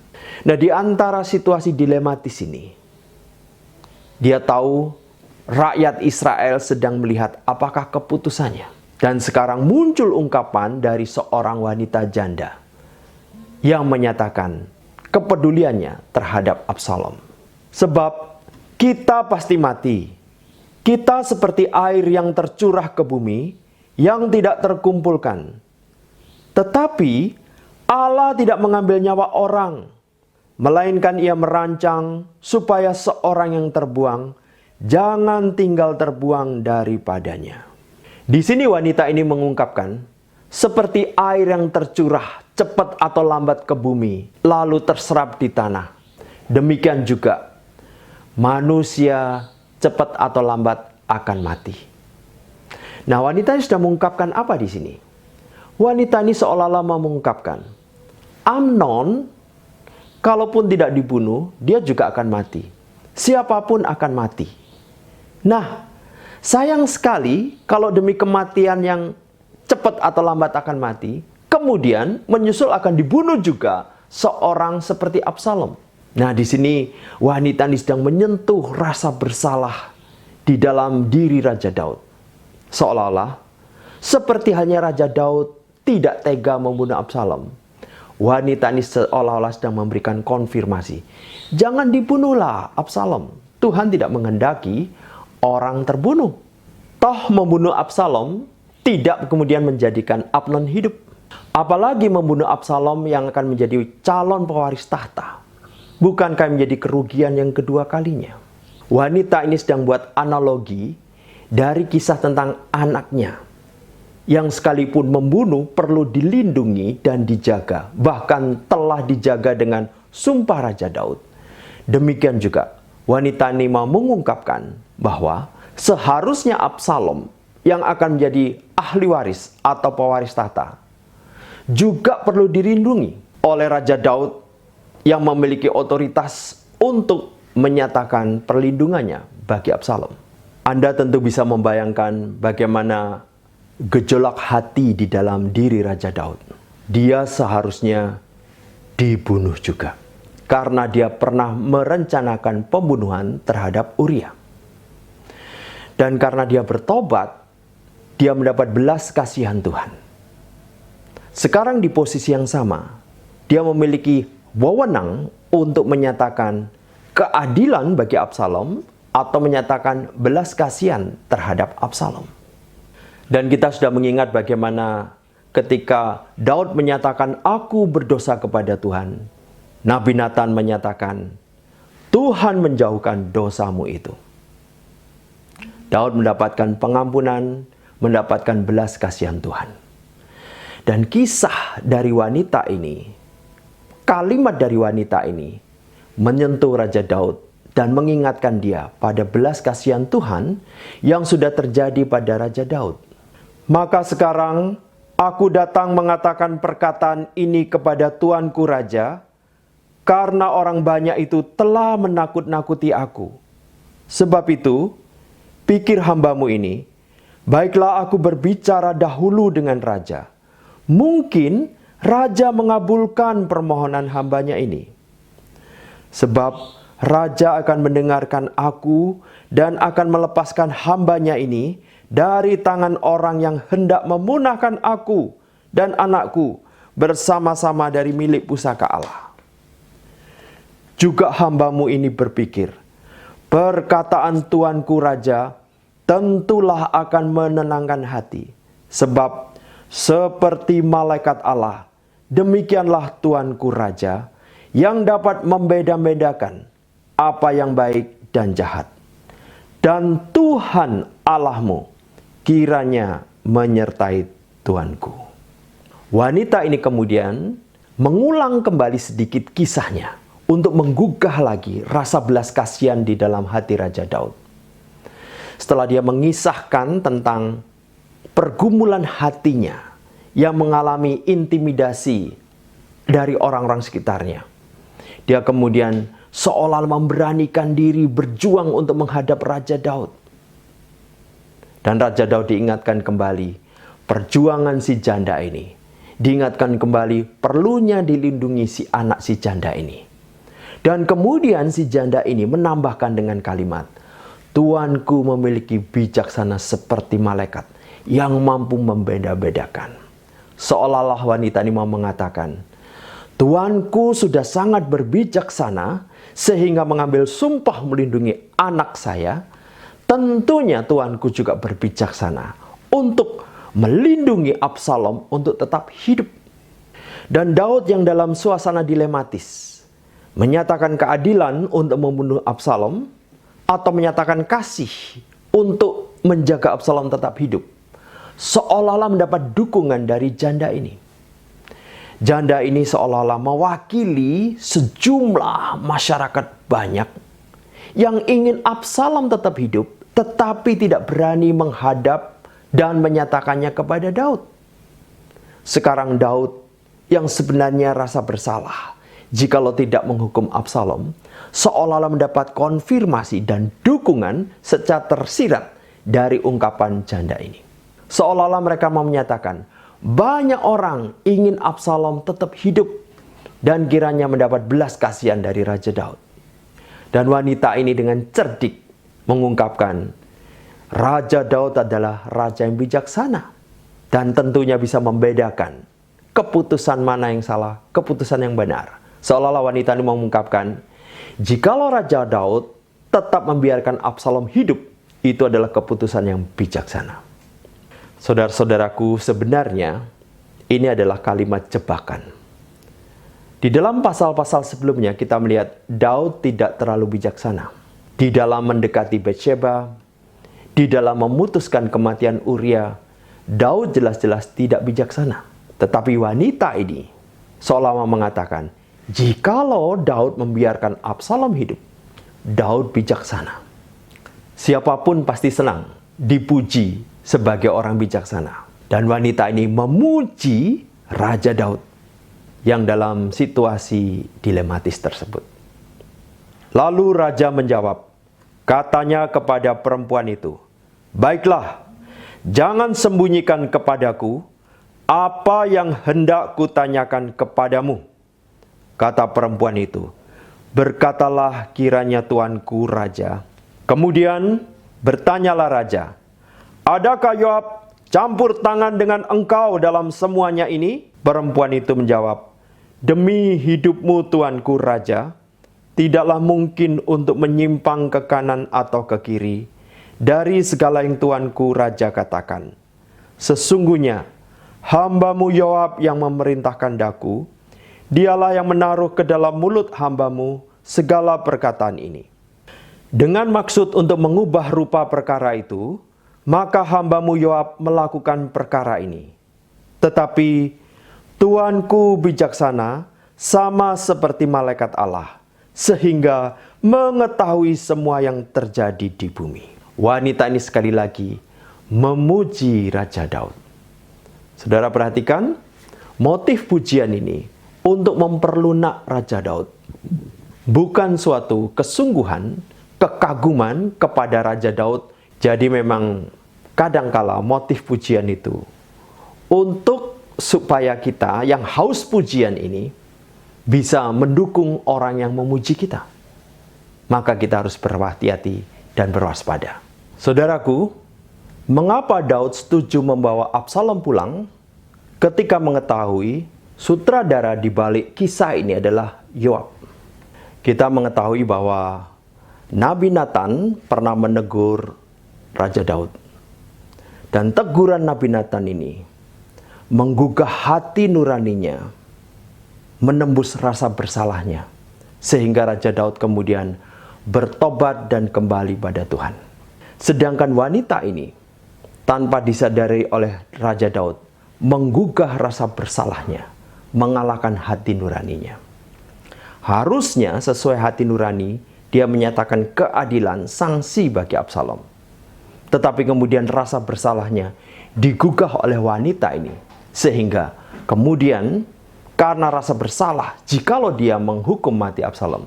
Speaker 3: Nah, di antara situasi dilematis ini, dia tahu rakyat Israel sedang melihat apakah keputusannya. Dan sekarang muncul ungkapan dari seorang wanita janda yang menyatakan kepeduliannya terhadap Absalom. Sebab kita pasti mati. Kita seperti air yang tercurah ke bumi, yang tidak terkumpulkan. Tetapi Allah tidak mengambil nyawa orang, melainkan Ia merancang supaya seorang yang terbuang jangan tinggal terbuang daripadanya. Di sini wanita ini mengungkapkan, seperti air yang tercurah cepat atau lambat ke bumi, lalu terserap di tanah. Demikian juga manusia cepat atau lambat akan mati. Nah, wanita ini sudah mengungkapkan apa di sini? Wanita ini seolah-olah mengungkapkan, Amnon, kalaupun tidak dibunuh, dia juga akan mati. Siapapun akan mati. Nah, sayang sekali kalau demi kematian yang cepat atau lambat akan mati, kemudian menyusul akan dibunuh juga seorang seperti Absalom. Nah, di sini wanita ini sedang menyentuh rasa bersalah di dalam diri Raja Daud. Seolah-olah seperti halnya Raja Daud tidak tega membunuh Absalom. Wanita ini seolah-olah sedang memberikan konfirmasi. Jangan dibunuhlah Absalom. Tuhan tidak menghendaki orang terbunuh. Toh membunuh Absalom tidak kemudian menjadikan Amnon hidup. Apalagi membunuh Absalom yang akan menjadi calon pewaris tahta. Bukankah menjadi kerugian yang kedua kalinya? Wanita ini sedang buat analogi dari kisah tentang anaknya. Yang sekalipun membunuh perlu dilindungi dan dijaga. Bahkan telah dijaga dengan sumpah Raja Daud. Demikian juga wanita ini mau mengungkapkan bahwa seharusnya Absalom yang akan menjadi ahli waris atau pewaris tahta juga perlu dilindungi oleh Raja Daud yang memiliki otoritas untuk menyatakan perlindungannya bagi Absalom. Anda tentu bisa membayangkan bagaimana gejolak hati di dalam diri Raja Daud. Dia seharusnya dibunuh juga karena dia pernah merencanakan pembunuhan terhadap Uria. Dan karena dia bertobat, dia mendapat belas kasihan Tuhan. Sekarang di posisi yang sama, dia memiliki wewenang untuk menyatakan keadilan bagi Absalom atau menyatakan belas kasihan terhadap Absalom. Dan kita sudah mengingat bagaimana ketika Daud menyatakan aku berdosa kepada Tuhan, Nabi Nathan menyatakan Tuhan menjauhkan dosamu itu. Daud mendapatkan pengampunan, mendapatkan belas kasihan Tuhan. Dan kisah dari wanita ini, kalimat dari wanita ini menyentuh Raja Daud dan mengingatkan dia pada belas kasihan Tuhan yang sudah terjadi pada Raja Daud. Maka sekarang aku datang mengatakan perkataan ini kepada tuanku Raja, karena orang banyak itu telah menakut-nakuti aku. Sebab itu, pikir hambamu ini, baiklah aku berbicara dahulu dengan Raja. Mungkin Raja mengabulkan permohonan hambanya ini. Sebab Raja akan mendengarkan aku dan akan melepaskan hambanya ini dari tangan orang yang hendak memunahkan aku dan anakku bersama-sama dari milik pusaka Allah. Juga hambamu ini berpikir, perkataan tuanku Raja tentulah akan menenangkan hati. Sebab seperti malaikat Allah, demikianlah tuanku Raja yang dapat membeda-bedakan apa yang baik dan jahat. Dan Tuhan Allahmu kiranya menyertai tuanku. Wanita ini kemudian mengulang kembali sedikit kisahnya untuk menggugah lagi rasa belas kasihan di dalam hati Raja Daud. Setelah dia mengisahkan tentang pergumulan hatinya yang mengalami intimidasi dari orang-orang sekitarnya, dia kemudian seolah memberanikan diri berjuang untuk menghadap Raja Daud. Dan Raja Daud diingatkan kembali perjuangan si janda ini. Diingatkan kembali perlunya dilindungi si anak si janda ini. Dan kemudian si janda ini menambahkan dengan kalimat, Tuanku memiliki bijaksana seperti malaikat yang mampu membeda-bedakan. Seolah-olah wanita ini mau mengatakan, Tuanku sudah sangat berbijaksana sehingga mengambil sumpah melindungi anak saya. Tentunya Tuanku juga berbijaksana untuk melindungi Absalom untuk tetap hidup. Dan Daud yang dalam suasana dilematis menyatakan keadilan untuk membunuh Absalom atau menyatakan kasih untuk menjaga Absalom tetap hidup, seolah-olah mendapat dukungan dari janda ini. Janda ini seolah-olah mewakili sejumlah masyarakat banyak yang ingin Absalom tetap hidup, tetapi tidak berani menghadap dan menyatakannya kepada Daud. Sekarang Daud yang sebenarnya rasa bersalah jikalau tidak menghukum Absalom, seolah-olah mendapat konfirmasi dan dukungan secara tersirat dari ungkapan janda ini. Seolah-olah mereka mau menyatakan, banyak orang ingin Absalom tetap hidup. dan kiranya mendapat belas kasihan dari Raja Daud. Dan wanita ini dengan cerdik mengungkapkan, Raja Daud adalah raja yang bijaksana dan tentunya bisa membedakan keputusan mana yang salah, keputusan yang benar. Seolah-olah wanita ini mengungkapkan, jikalau Raja Daud tetap membiarkan Absalom hidup, itu adalah keputusan yang bijaksana. Saudara-saudaraku, sebenarnya ini adalah kalimat jebakan. Di dalam pasal-pasal sebelumnya kita melihat Daud tidak terlalu bijaksana. Di dalam mendekati Batsheba, di dalam memutuskan kematian Uria, Daud jelas-jelas tidak bijaksana. Tetapi wanita ini seolah-olah mengatakan, jikalau Daud membiarkan Absalom hidup, Daud bijaksana. Siapapun pasti senang dipuji sebagai orang bijaksana. Dan wanita ini memuji Raja Daud yang dalam situasi dilematis tersebut. Lalu raja menjawab, katanya kepada perempuan itu, baiklah, jangan sembunyikan kepadaku apa yang hendak kutanyakan kepadamu. Kata perempuan itu, berkatalah kiranya tuanku raja. Kemudian bertanyalah raja, adakah Yoab campur tangan dengan engkau dalam semuanya ini? Perempuan itu menjawab, demi hidupmu tuanku raja, tidaklah mungkin untuk menyimpang ke kanan atau ke kiri dari segala yang tuanku raja katakan. Sesungguhnya hambamu Yoab yang memerintahkan daku, dialah yang menaruh ke dalam mulut hambamu segala perkataan ini. Dengan maksud untuk mengubah rupa perkara itu, maka hambamu Yoab melakukan perkara ini. Tetapi tuanku bijaksana sama seperti malaikat Allah, sehingga mengetahui semua yang terjadi di bumi. Wanita ini sekali lagi memuji Raja Daud. Saudara perhatikan, motif pujian ini untuk memperlunak Raja Daud. Bukan suatu kesungguhan, kekaguman kepada Raja Daud. Jadi memang kadangkala motif pujian itu untuk supaya kita yang haus pujian ini bisa mendukung orang yang memuji kita. Maka kita harus berhati-hati dan berwaspada. Saudaraku, mengapa Daud setuju membawa Absalom pulang ketika mengetahui sutradara di balik kisah ini adalah Yoab? Kita mengetahui bahwa Nabi Nathan pernah menegur Raja Daud. Dan teguran Nabi Nathan ini menggugah hati nuraninya, menembus rasa bersalahnya, sehingga Raja Daud kemudian bertobat dan kembali pada Tuhan. Sedangkan wanita ini, tanpa disadari oleh Raja Daud, menggugah rasa bersalahnya, mengalahkan hati nuraninya. Harusnya sesuai hati nurani, dia menyatakan keadilan, sanksi bagi Absalom. Tetapi kemudian rasa bersalahnya digugah oleh wanita ini, sehingga kemudian karena rasa bersalah, jikalau dia menghukum mati Absalom,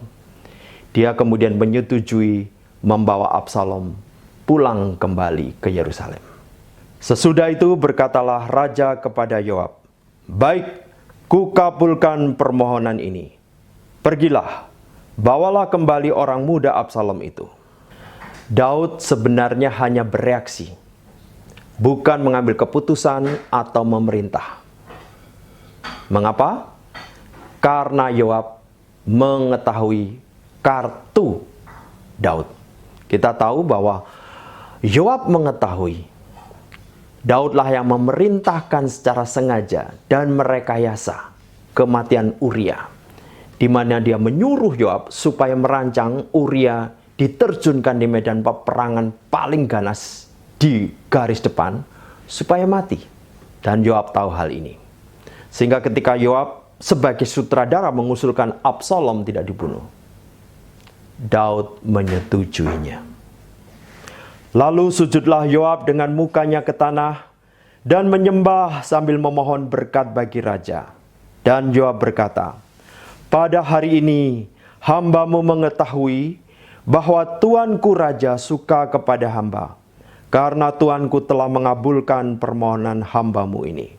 Speaker 3: dia kemudian menyetujui membawa Absalom pulang kembali ke Yerusalem. Sesudah itu berkatalah raja kepada Yoab, baik, kukabulkan permohonan ini. Pergilah, bawalah kembali orang muda Absalom itu. Daud sebenarnya hanya bereaksi, bukan mengambil keputusan atau memerintah. Mengapa? Karena Yoab mengetahui kartu Daud. Kita tahu bahwa Yoab mengetahui Daudlah yang memerintahkan secara sengaja dan merekayasa kematian Uria, di mana dia menyuruh Yoab supaya merancang Uria diterjunkan di medan peperangan paling ganas di garis depan supaya mati. Dan Yoab tahu hal ini. Sehingga ketika Yoab sebagai sutradara mengusulkan Absalom tidak dibunuh, Daud menyetujuinya. Lalu sujudlah Yoab dengan mukanya ke tanah dan menyembah sambil memohon berkat bagi raja. Dan Yoab berkata, "Pada hari ini hambamu mengetahui bahwa tuanku raja suka kepada hamba, karena tuanku telah mengabulkan permohonan hambamu ini."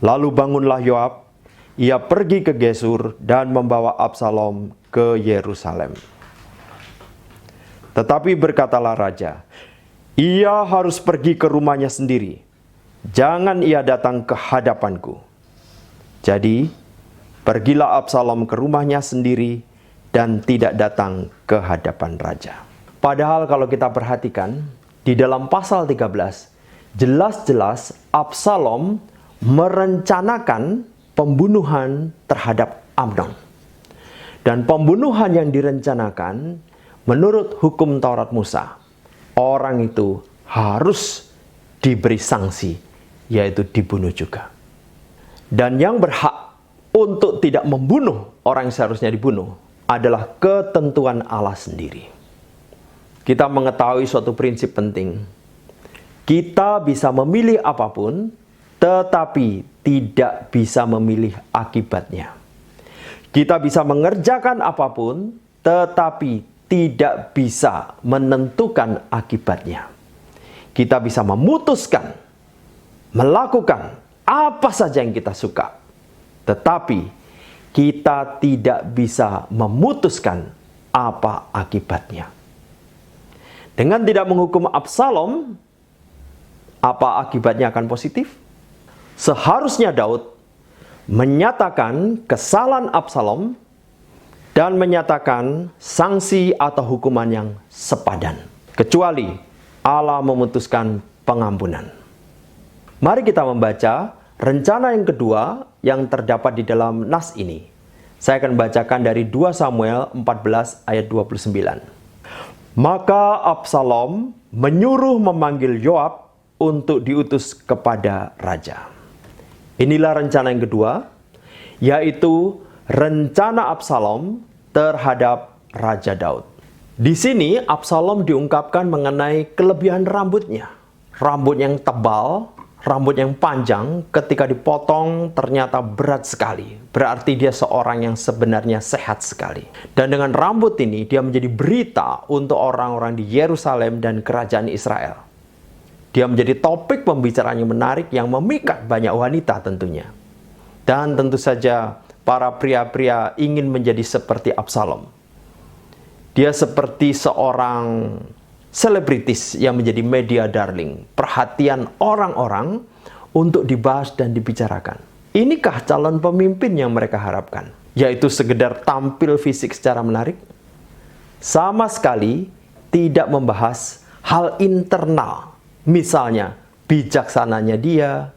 Speaker 3: Lalu bangunlah Yoab ia pergi ke Gesur dan membawa Absalom ke Yerusalem. Tetapi berkatalah raja, ia harus pergi ke rumahnya sendiri. Jangan ia datang ke hadapanku. Jadi, pergilah Absalom ke rumahnya sendiri dan tidak datang ke hadapan raja. Padahal kalau kita perhatikan, di dalam pasal 13, jelas-jelas Absalom merencanakan pembunuhan terhadap Amnon. Dan pembunuhan yang direncanakan, menurut hukum Taurat Musa, orang itu harus diberi sanksi, yaitu dibunuh juga. Dan yang berhak untuk tidak membunuh orang yang seharusnya dibunuh adalah ketentuan Allah sendiri. Kita mengetahui suatu prinsip penting. Kita bisa memilih apapun, tetapi tidak bisa memilih akibatnya. Kita bisa mengerjakan apapun, tetapi tidak bisa menentukan akibatnya. Kita bisa memutuskan, melakukan apa saja yang kita suka, tetapi kita tidak bisa memutuskan apa akibatnya. Dengan tidak menghukum Absalom, apa akibatnya akan positif? Seharusnya Daud menyatakan kesalahan Absalom dan menyatakan sanksi atau hukuman yang sepadan, kecuali Allah memutuskan pengampunan. Mari kita membaca rencana yang kedua yang terdapat di dalam nas ini. Saya akan bacakan dari 2 Samuel 14 ayat 29. Maka Absalom menyuruh memanggil Yoab untuk diutus kepada raja. Inilah rencana yang kedua, yaitu rencana Absalom terhadap Raja Daud. Di sini Absalom diungkapkan mengenai kelebihan rambutnya. Rambut yang tebal, rambut yang panjang ketika dipotong ternyata berat sekali. Berarti dia seorang yang sebenarnya sehat sekali. Dan dengan rambut ini dia menjadi berita untuk orang-orang di Yerusalem dan kerajaan Israel. Dia menjadi topik pembicaraan yang menarik yang memikat banyak wanita tentunya. Dan tentu saja para pria-pria ingin menjadi seperti Absalom. Dia seperti seorang selebritis yang menjadi media darling, perhatian orang-orang untuk dibahas dan dibicarakan. Inikah calon pemimpin yang mereka harapkan? Yaitu sekedar tampil fisik secara menarik? Sama sekali tidak membahas hal internal. Misalnya, bijaksananya dia,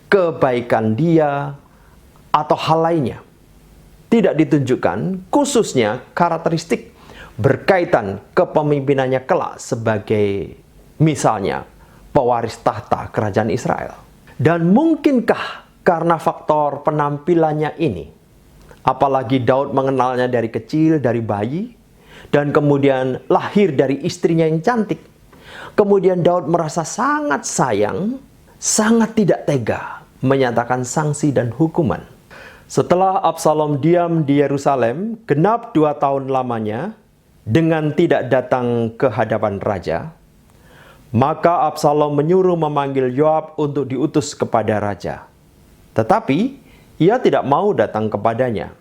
Speaker 3: kebaikan dia, atau hal lainnya. Tidak ditunjukkan khususnya karakteristik berkaitan kepemimpinannya kelak sebagai misalnya pewaris tahta kerajaan Israel. Dan mungkinkah karena faktor penampilannya ini, apalagi Daud mengenalnya dari kecil, dari bayi, dan kemudian lahir dari istrinya yang cantik, kemudian Daud merasa sangat sayang, sangat tidak tega menyatakan sanksi dan hukuman. Setelah Absalom diam di Yerusalem genap 2 tahun lamanya dengan tidak datang ke hadapan raja, maka Absalom menyuruh memanggil Yoab untuk diutus kepada raja. Tetapi ia tidak mau datang kepadanya.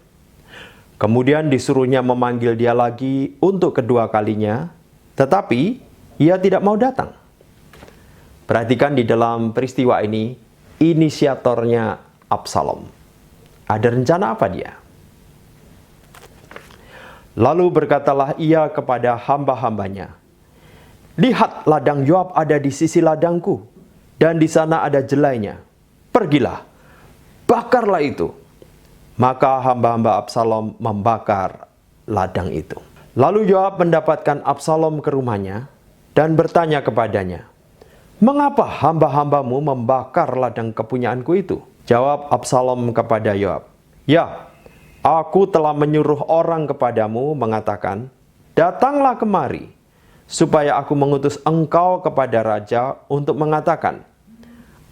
Speaker 3: Kemudian disuruhnya memanggil dia lagi untuk kedua kalinya, tetapi ia tidak mau datang. Perhatikan di dalam peristiwa ini, inisiatornya Absalom. Ada rencana apa dia? Lalu berkatalah ia kepada hamba-hambanya, "Lihat, ladang Yoab ada di sisi ladangku, dan di sana ada jelainya. Pergilah, bakarlah itu." Maka hamba-hamba Absalom membakar ladang itu. Lalu Yoab mendapatkan Absalom ke rumahnya dan bertanya kepadanya, "Mengapa hamba-hambamu membakar ladang kepunyaanku itu?" Jawab Absalom kepada Yoab, "Ya, aku telah menyuruh orang kepadamu mengatakan, 'Datanglah kemari, supaya aku mengutus engkau kepada raja untuk mengatakan,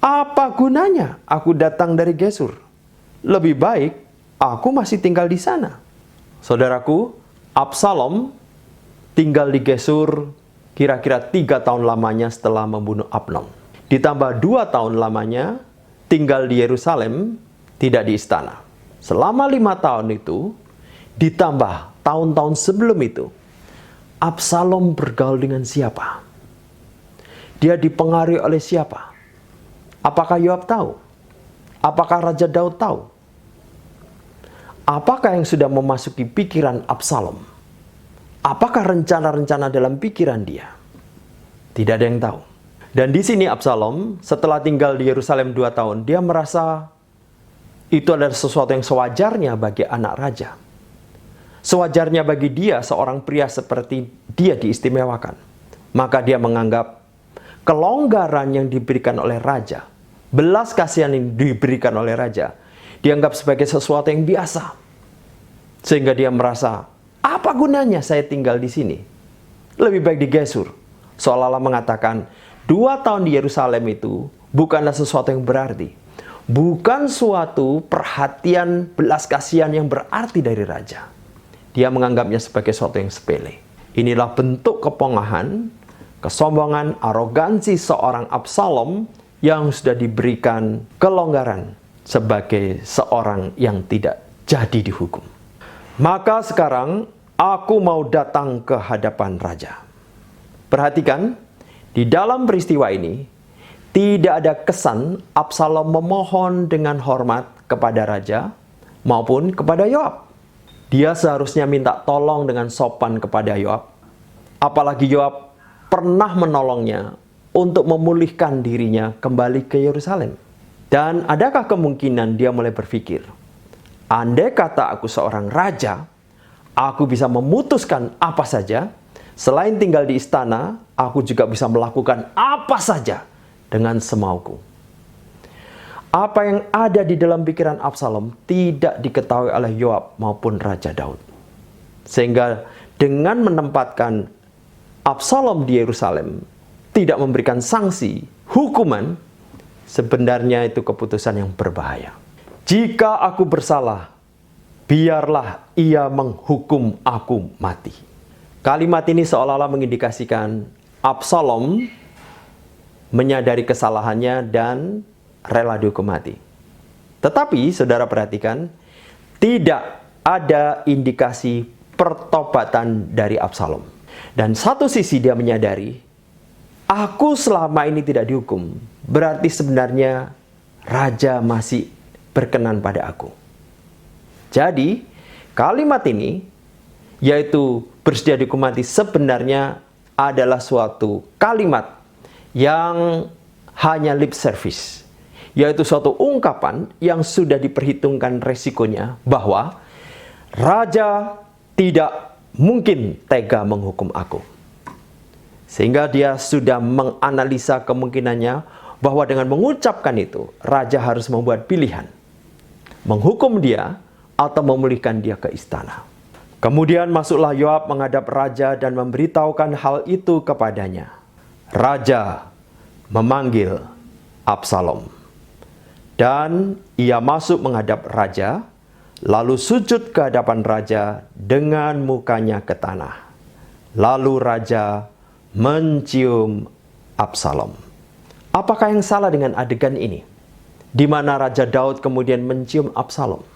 Speaker 3: apa gunanya aku datang dari Gesur? Lebih baik aku masih tinggal di sana.'" Saudaraku, Absalom tinggal di Gesur kira-kira 3 tahun lamanya setelah membunuh Amnon. Ditambah 2 tahun lamanya tinggal di Yerusalem, tidak di istana. selama 5 tahun itu, ditambah tahun-tahun sebelum itu, Absalom bergaul dengan siapa? Dia dipengaruhi oleh siapa? Apakah Yoab tahu? Apakah Raja Daud tahu? Apakah yang sudah memasuki pikiran Absalom? Apakah rencana-rencana dalam pikiran dia? Tidak ada yang tahu. Dan di sini Absalom setelah tinggal di Yerusalem 2 tahun, dia merasa itu adalah sesuatu yang sewajarnya bagi anak raja. Sewajarnya bagi dia seorang pria seperti dia diistimewakan. Maka dia menganggap kelonggaran yang diberikan oleh raja, belas kasihan yang diberikan oleh raja, dianggap sebagai sesuatu yang biasa. Sehingga dia merasa, apa gunanya saya tinggal di sini? Lebih baik di Gesur. Seolah-olah mengatakan, 2 tahun di Yerusalem itu bukanlah sesuatu yang berarti. Bukan suatu perhatian belas kasihan yang berarti dari raja. Dia menganggapnya sebagai sesuatu yang sepele. Inilah bentuk kepongahan, kesombongan, arogansi seorang Absalom yang sudah diberikan kelonggaran sebagai seorang yang tidak jadi dihukum. Maka sekarang aku mau datang ke hadapan raja. Perhatikan, di dalam peristiwa ini tidak ada kesan Absalom memohon dengan hormat kepada raja maupun kepada Yoab. Dia seharusnya minta tolong dengan sopan kepada Yoab. Apalagi Yoab pernah menolongnya untuk memulihkan dirinya kembali ke Yerusalem. Dan adakah kemungkinan dia mulai berpikir, andai kata aku seorang raja, aku bisa memutuskan apa saja. Selain tinggal di istana, aku juga bisa melakukan apa saja dengan semauku. Apa yang ada di dalam pikiran Absalom tidak diketahui oleh Yoab maupun Raja Daud. Sehingga dengan menempatkan Absalom di Yerusalem, tidak memberikan sanksi, hukuman, sebenarnya itu keputusan yang berbahaya. Jika aku bersalah, biarlah ia menghukum aku mati. Kalimat ini seolah-olah mengindikasikan Absalom menyadari kesalahannya dan rela dihukum mati. Tetapi, saudara perhatikan, tidak ada indikasi pertobatan dari Absalom. Dan satu sisi dia menyadari, aku selama ini tidak dihukum, berarti sebenarnya raja masih berkenan pada aku. Jadi, kalimat ini, yaitu bersedia dihukum mati, sebenarnya adalah suatu kalimat yang hanya lip service, yaitu suatu ungkapan yang sudah diperhitungkan resikonya bahwa raja tidak mungkin tega menghukum aku. Sehingga dia sudah menganalisa kemungkinannya bahwa dengan mengucapkan itu, raja harus membuat pilihan, menghukum dia atau memulihkan dia ke istana. Kemudian masuklah Yoab menghadap raja dan memberitahukan hal itu kepadanya. Raja memanggil Absalom. Dan ia masuk menghadap raja, lalu sujud ke hadapan raja dengan mukanya ke tanah. Lalu raja mencium Absalom. Apakah yang salah dengan adegan ini? Di mana Raja Daud kemudian mencium Absalom?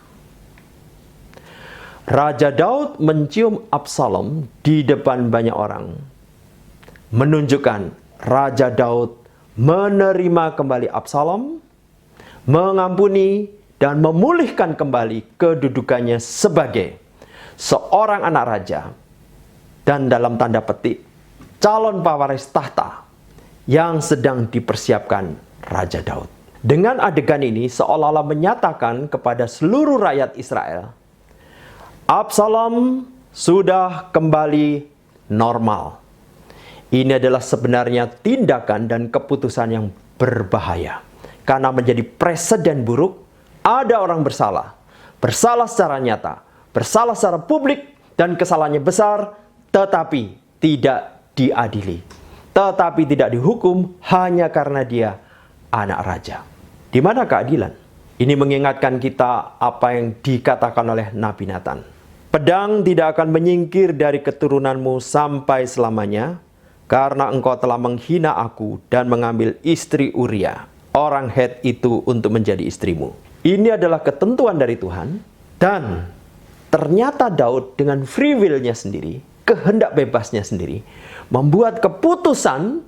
Speaker 3: Raja Daud mencium Absalom di depan banyak orang, menunjukkan Raja Daud menerima kembali Absalom, mengampuni dan memulihkan kembali kedudukannya sebagai seorang anak raja dan dalam tanda petik calon pewaris tahta yang sedang dipersiapkan Raja Daud. Dengan adegan ini seolah-olah menyatakan kepada seluruh rakyat Israel, Absalom sudah kembali normal. Ini adalah sebenarnya tindakan dan keputusan yang berbahaya. Karena menjadi presiden buruk, ada orang bersalah. Bersalah secara nyata, bersalah secara publik, dan kesalahannya besar, tetapi tidak diadili. Tetapi tidak dihukum hanya karena dia anak raja. Di mana keadilan? Ini mengingatkan kita apa yang dikatakan oleh Nabi Nathan. Pedang tidak akan menyingkir dari keturunanmu sampai selamanya, karena engkau telah menghina aku dan mengambil istri Uria, orang Het itu, untuk menjadi istrimu. Ini adalah ketentuan dari Tuhan, Dan ternyata Daud dengan free will-nya sendiri, kehendak bebasnya sendiri, membuat keputusan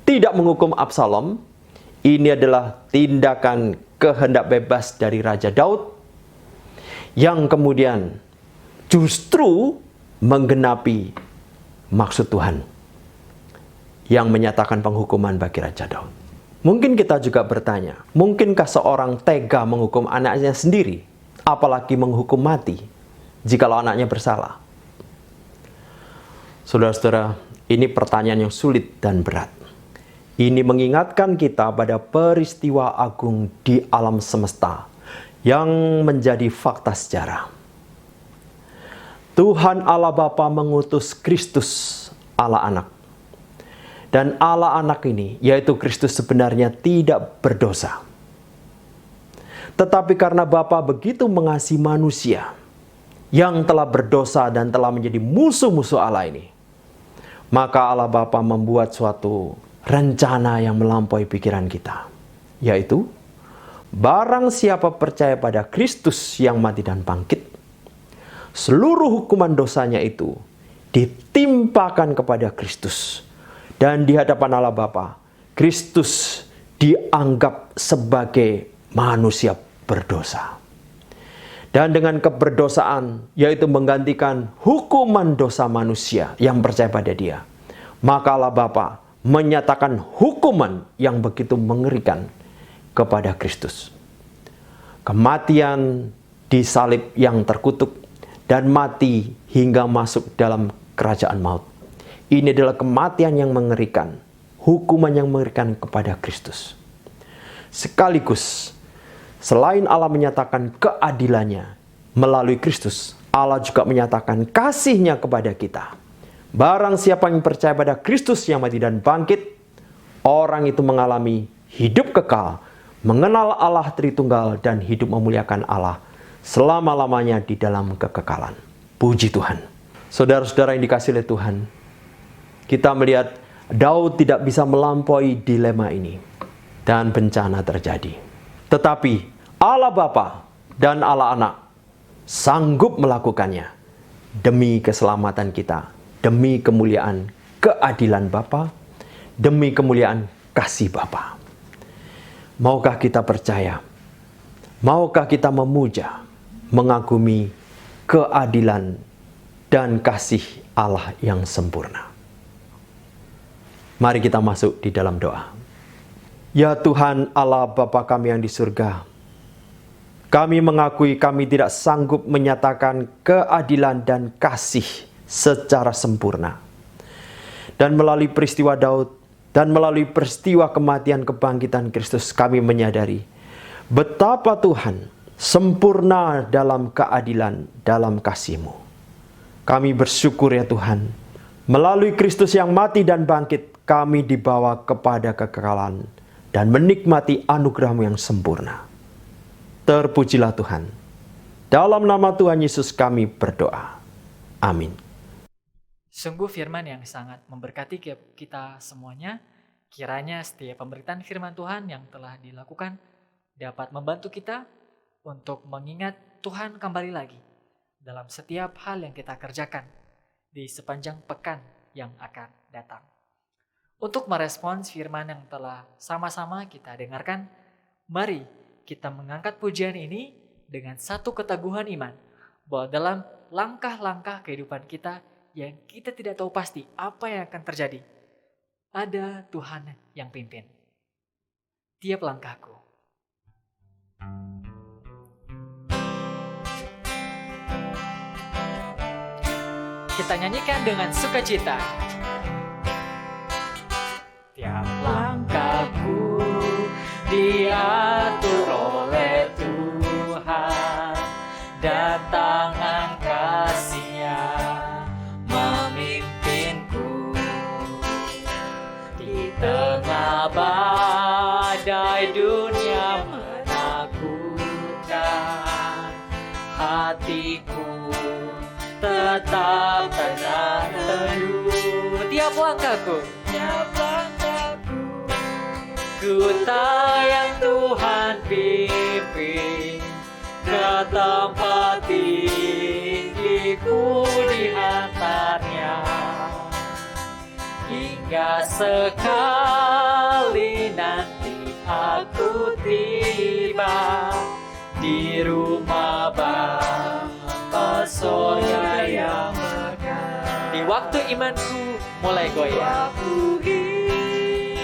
Speaker 3: tidak menghukum Absalom. Ini adalah tindakan kehendak bebas dari Raja Daud yang kemudian justru menggenapi maksud Tuhan yang menyatakan penghukuman bagi Raja Daud. Mungkin kita juga bertanya, mungkinkah seorang tega menghukum anaknya sendiri, apalagi menghukum mati, jikalau anaknya bersalah? Saudara-saudara, ini pertanyaan yang sulit dan berat. Ini mengingatkan kita pada peristiwa agung di alam semesta yang menjadi fakta sejarah. Tuhan Allah Bapa mengutus Kristus Allah Anak. Dan Allah Anak ini, yaitu Kristus, sebenarnya tidak berdosa. Tetapi karena Bapa begitu mengasihi manusia yang telah berdosa dan telah menjadi musuh-musuh Allah ini, maka Allah Bapa membuat suatu rencana yang melampaui pikiran kita, yaitu barang siapa percaya pada Kristus yang mati dan bangkit, seluruh hukuman dosanya itu ditimpakan kepada Kristus. Dan di hadapan Allah Bapa, Kristus dianggap sebagai manusia berdosa. Dan dengan keberdosaan, yaitu menggantikan hukuman dosa manusia yang percaya pada Dia, maka Allah Bapa menyatakan hukuman yang begitu mengerikan kepada Kristus. Kematian di salib yang terkutuk dan mati hingga masuk dalam kerajaan maut. Ini adalah kematian yang mengerikan, hukuman yang mengerikan kepada Kristus. Sekaligus, selain Allah menyatakan keadilannya melalui Kristus, Allah juga menyatakan kasih-Nya kepada kita. Barang siapa yang percaya pada Kristus yang mati dan bangkit, orang itu mengalami hidup kekal, mengenal Allah Tritunggal, dan hidup memuliakan Allah selama-lamanya di dalam kekekalan. Puji Tuhan. Saudara-saudara yang dikasihi oleh Tuhan, kita melihat Daud tidak bisa melampaui dilema ini dan bencana terjadi. Tetapi Allah Bapa dan Allah Anak sanggup melakukannya demi keselamatan kita, demi kemuliaan keadilan Bapa, demi kemuliaan kasih Bapa. Maukah kita percaya? Maukah kita memuja, mengagumi keadilan dan kasih Allah yang sempurna? Mari kita masuk di dalam doa. Ya Tuhan Allah Bapa kami yang di surga, kami mengakui kami tidak sanggup menyatakan keadilan dan kasih secara sempurna. Dan melalui peristiwa Daud dan melalui peristiwa kematian kebangkitan Kristus, kami menyadari betapa Tuhan sempurna dalam keadilan, dalam kasih-Mu. Kami bersyukur ya Tuhan, melalui Kristus yang mati dan bangkit, kami dibawa kepada kekekalan dan menikmati anugerah-Mu yang sempurna. Terpujilah Tuhan. Dalam nama Tuhan Yesus kami berdoa. Amin.
Speaker 1: Sungguh firman yang sangat memberkati kita semuanya. Kiranya setiap pemberitaan firman Tuhan yang telah dilakukan dapat membantu kita untuk mengingat Tuhan kembali lagi dalam setiap hal yang kita kerjakan di sepanjang pekan yang akan datang. Untuk merespons firman yang telah sama-sama kita dengarkan, mari kita mengangkat pujian ini dengan satu keteguhan iman bahwa dalam langkah-langkah kehidupan kita yang kita tidak tahu pasti apa yang akan terjadi, ada Tuhan yang pimpin tiap langkahku. Kita nyanyikan dengan sukacita. Tiap langkahku diatur oleh Tuhan, dan tangan kasih-Nya memimpinku di tengah badai dunia menakutkan. Hatiku tetap tenang teduh. Tiap langkahku, ku tahu yang Tuhan pimpin ke tempat aku dihantarnya, hingga sekali nanti aku tiba di rumah Bapa sorga yang megah. Di waktu imanku mulai goyah,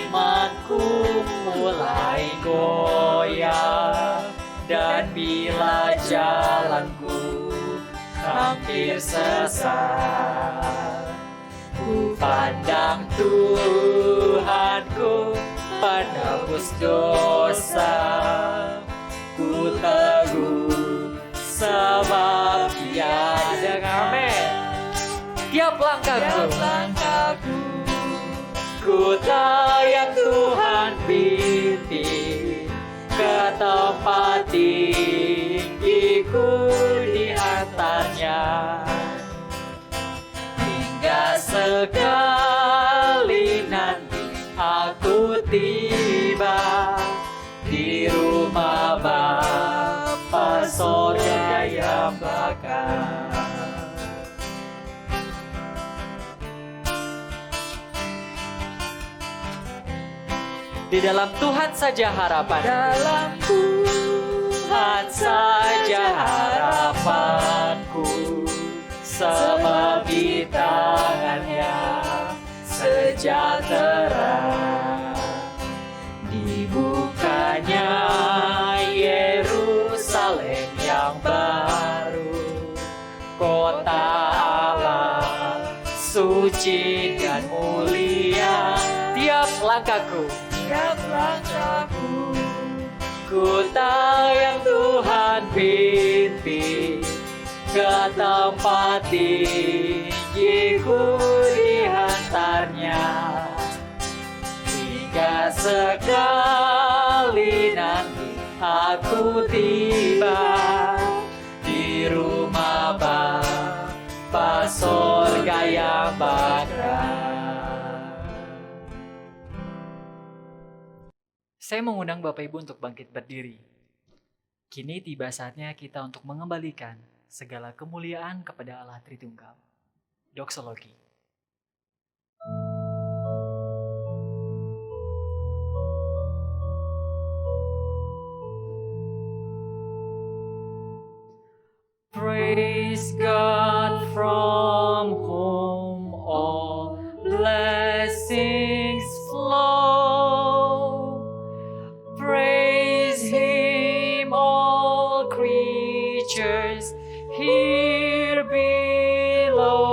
Speaker 1: imanku mulai goyah, dan bila jalanku hampir sesat, ku pandang Tuhanku penebus dosa, ku teguh sebab Dia dengan amin. Tiap langkahku ku yang Tuhan pimpin ke tempat tinggiku dihantarnya, hingga sekali nanti aku tiba di rumah Bapa sorga yang bakar. Di dalam Tuhan saja harapan, dalam Tuhan saja harapanku, sebab di tangannya sejahtera. Dibukanya Yerusalem yang baru, kota Allah suci dan mulia. Tiap langkahku ku yang Tuhan pimpin ke tempat tinggiku dihantarnya, hingga sekali nanti aku tiba di rumah Bapa sorga yang bakar. Saya mengundang Bapak Ibu untuk bangkit berdiri. Kini tiba saatnya kita untuk mengembalikan segala kemuliaan kepada Allah Tritunggal. Doksologi. Praise God from whom all blessings flow. Praise Him, all creatures here below.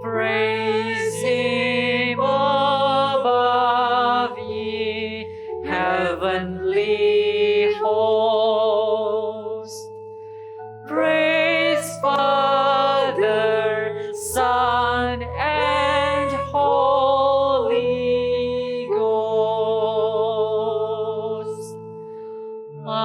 Speaker 1: Praise Him above, ye heavenly hosts. Praise Father, Son, and Holy Ghost. Amen.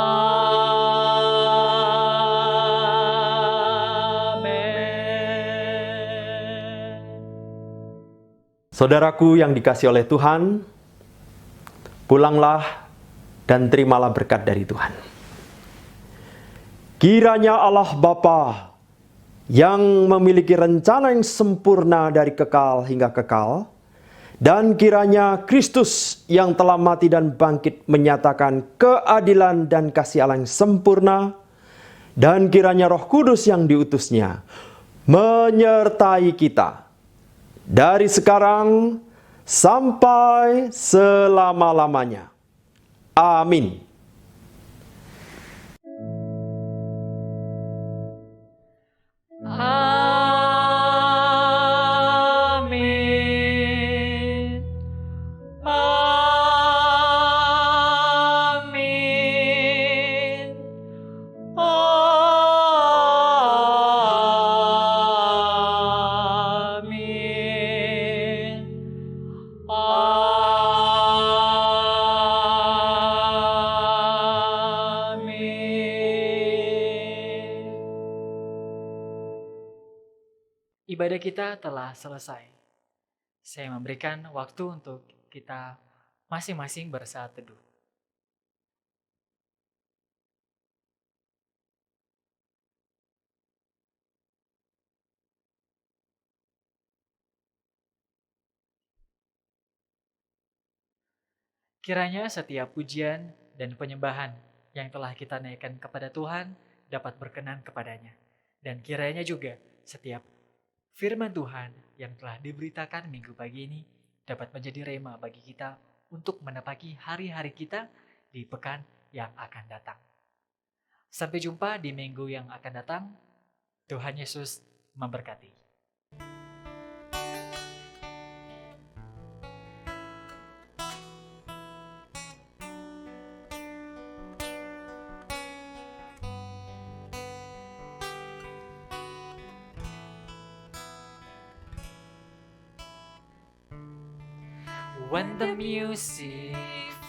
Speaker 3: Saudaraku yang dikasihi oleh Tuhan, pulanglah dan terimalah berkat dari Tuhan. Kiranya Allah Bapa yang memiliki rencana yang sempurna dari kekal hingga kekal, dan kiranya Kristus yang telah mati dan bangkit menyatakan keadilan dan kasih Allah yang sempurna, dan kiranya Roh Kudus yang diutusnya menyertai kita dari sekarang sampai selama-lamanya. Amin.
Speaker 1: Amin. Amin. Amin. Amin. Ibadah kita telah selesai. Saya memberikan waktu untuk kita masing-masing bersaat teduh. Kiranya setiap pujian dan penyembahan yang telah kita naikkan kepada Tuhan dapat berkenan kepadanya. Dan kiranya juga setiap firman Tuhan yang telah diberitakan minggu pagi ini dapat menjadi rema bagi kita untuk menepati hari-hari kita di pekan yang akan datang. Sampai jumpa di minggu yang akan datang. Tuhan Yesus memberkati. When the music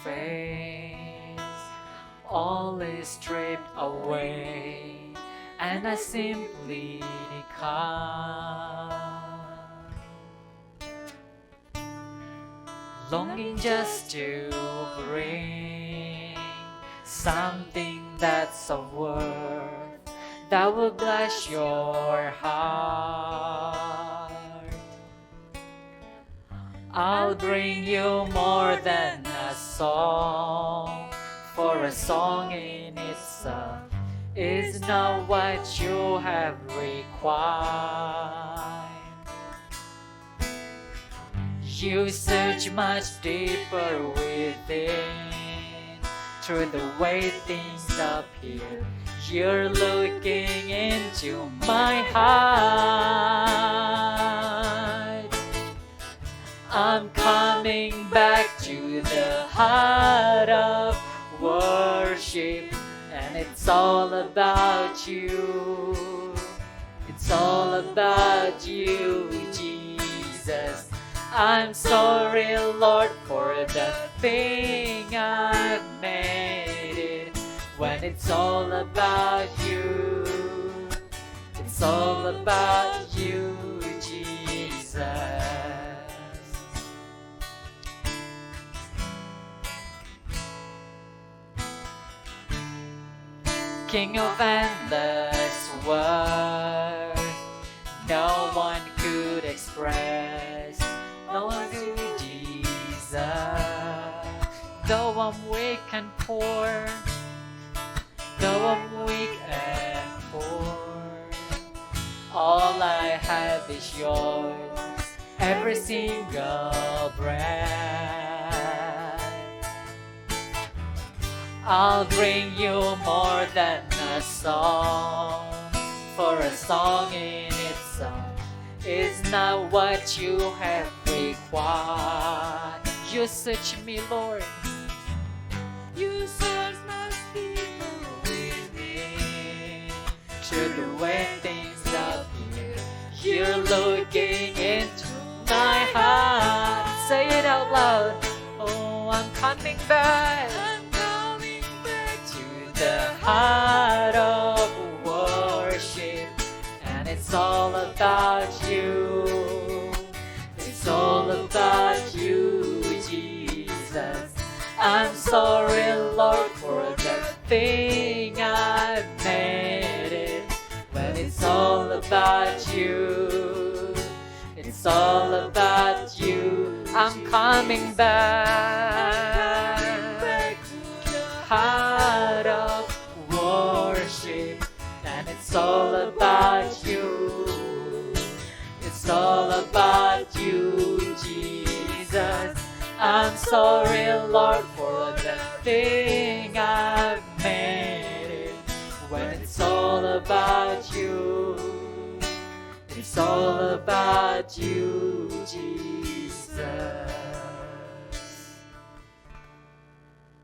Speaker 1: fades, all is stripped away, and I simply come, longing just to bring something that's of worth that will bless your heart. I'll bring you more than a song, for a song in itself is not what you have required. You search much deeper within, through the way things appear. You're looking into my heart. I'm coming back to the heart of worship, and it's all about you. It's all about you, Jesus. I'm sorry, Lord, for the thing I've made it. When it's all about you, it's all about you, Jesus. King of endless worth, no one could express, no one could deserve. Though I'm weak and poor, though I'm weak and poor, all I have is yours, every single breath. I'll bring you more than a song, for a song in itself is not what you have required. You search me, Lord. You search much deeper within, through the way things appear. You're looking into my heart. Say it out loud. Oh, I'm coming back. The heart of worship, and it's all about you. It's all about you, Jesus. I'm sorry, Lord, for the thing I've made it. When it's all about you, it's all about you. I'm coming back. Heart of worship, and it's all about you. It's all about you, Jesus. I'm sorry, Lord, for the thing I've made it. When it's all about you, it's all about you, Jesus.